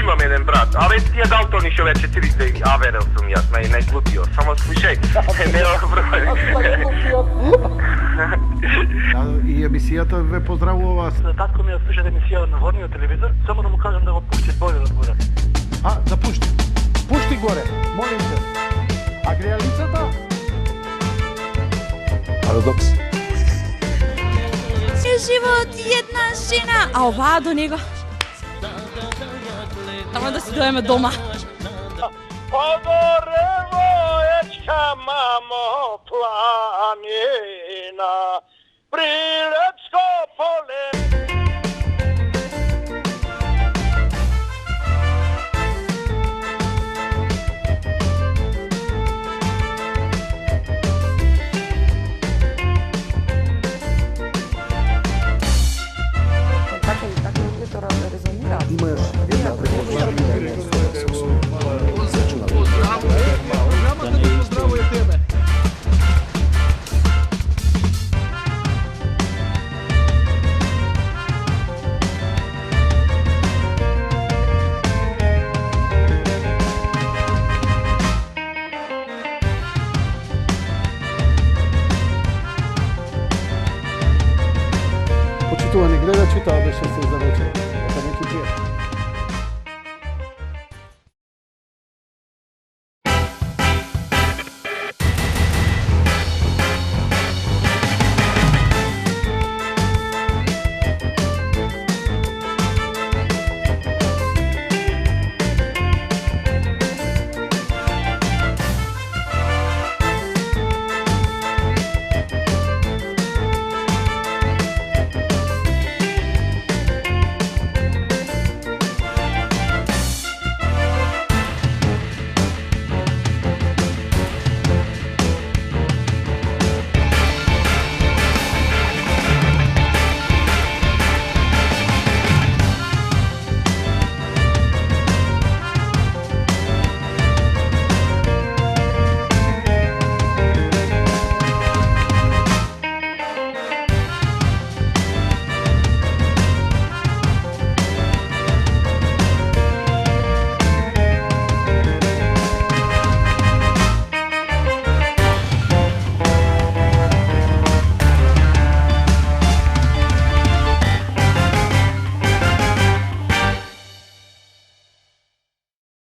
Имам еден брат, абе тие Далтони што вече трите аверел сум јас, не глупио, само слушај, нема проблем. И емисијата ве поздравува. Татко ми ја слуша емисија на ворниот телевизор, само да му кажам да го пушти бојот горе. Да пушти. Пушти горе, молим те. А грејалицата? Парадокс. Живот една жена, а оваа до него. Тамо да си доеме дома. Подоревоечка, мамо, планина, Прилепско поле. Имаш една Почитувани гледачи, тоа беше се за вечер. Нека не ти пие.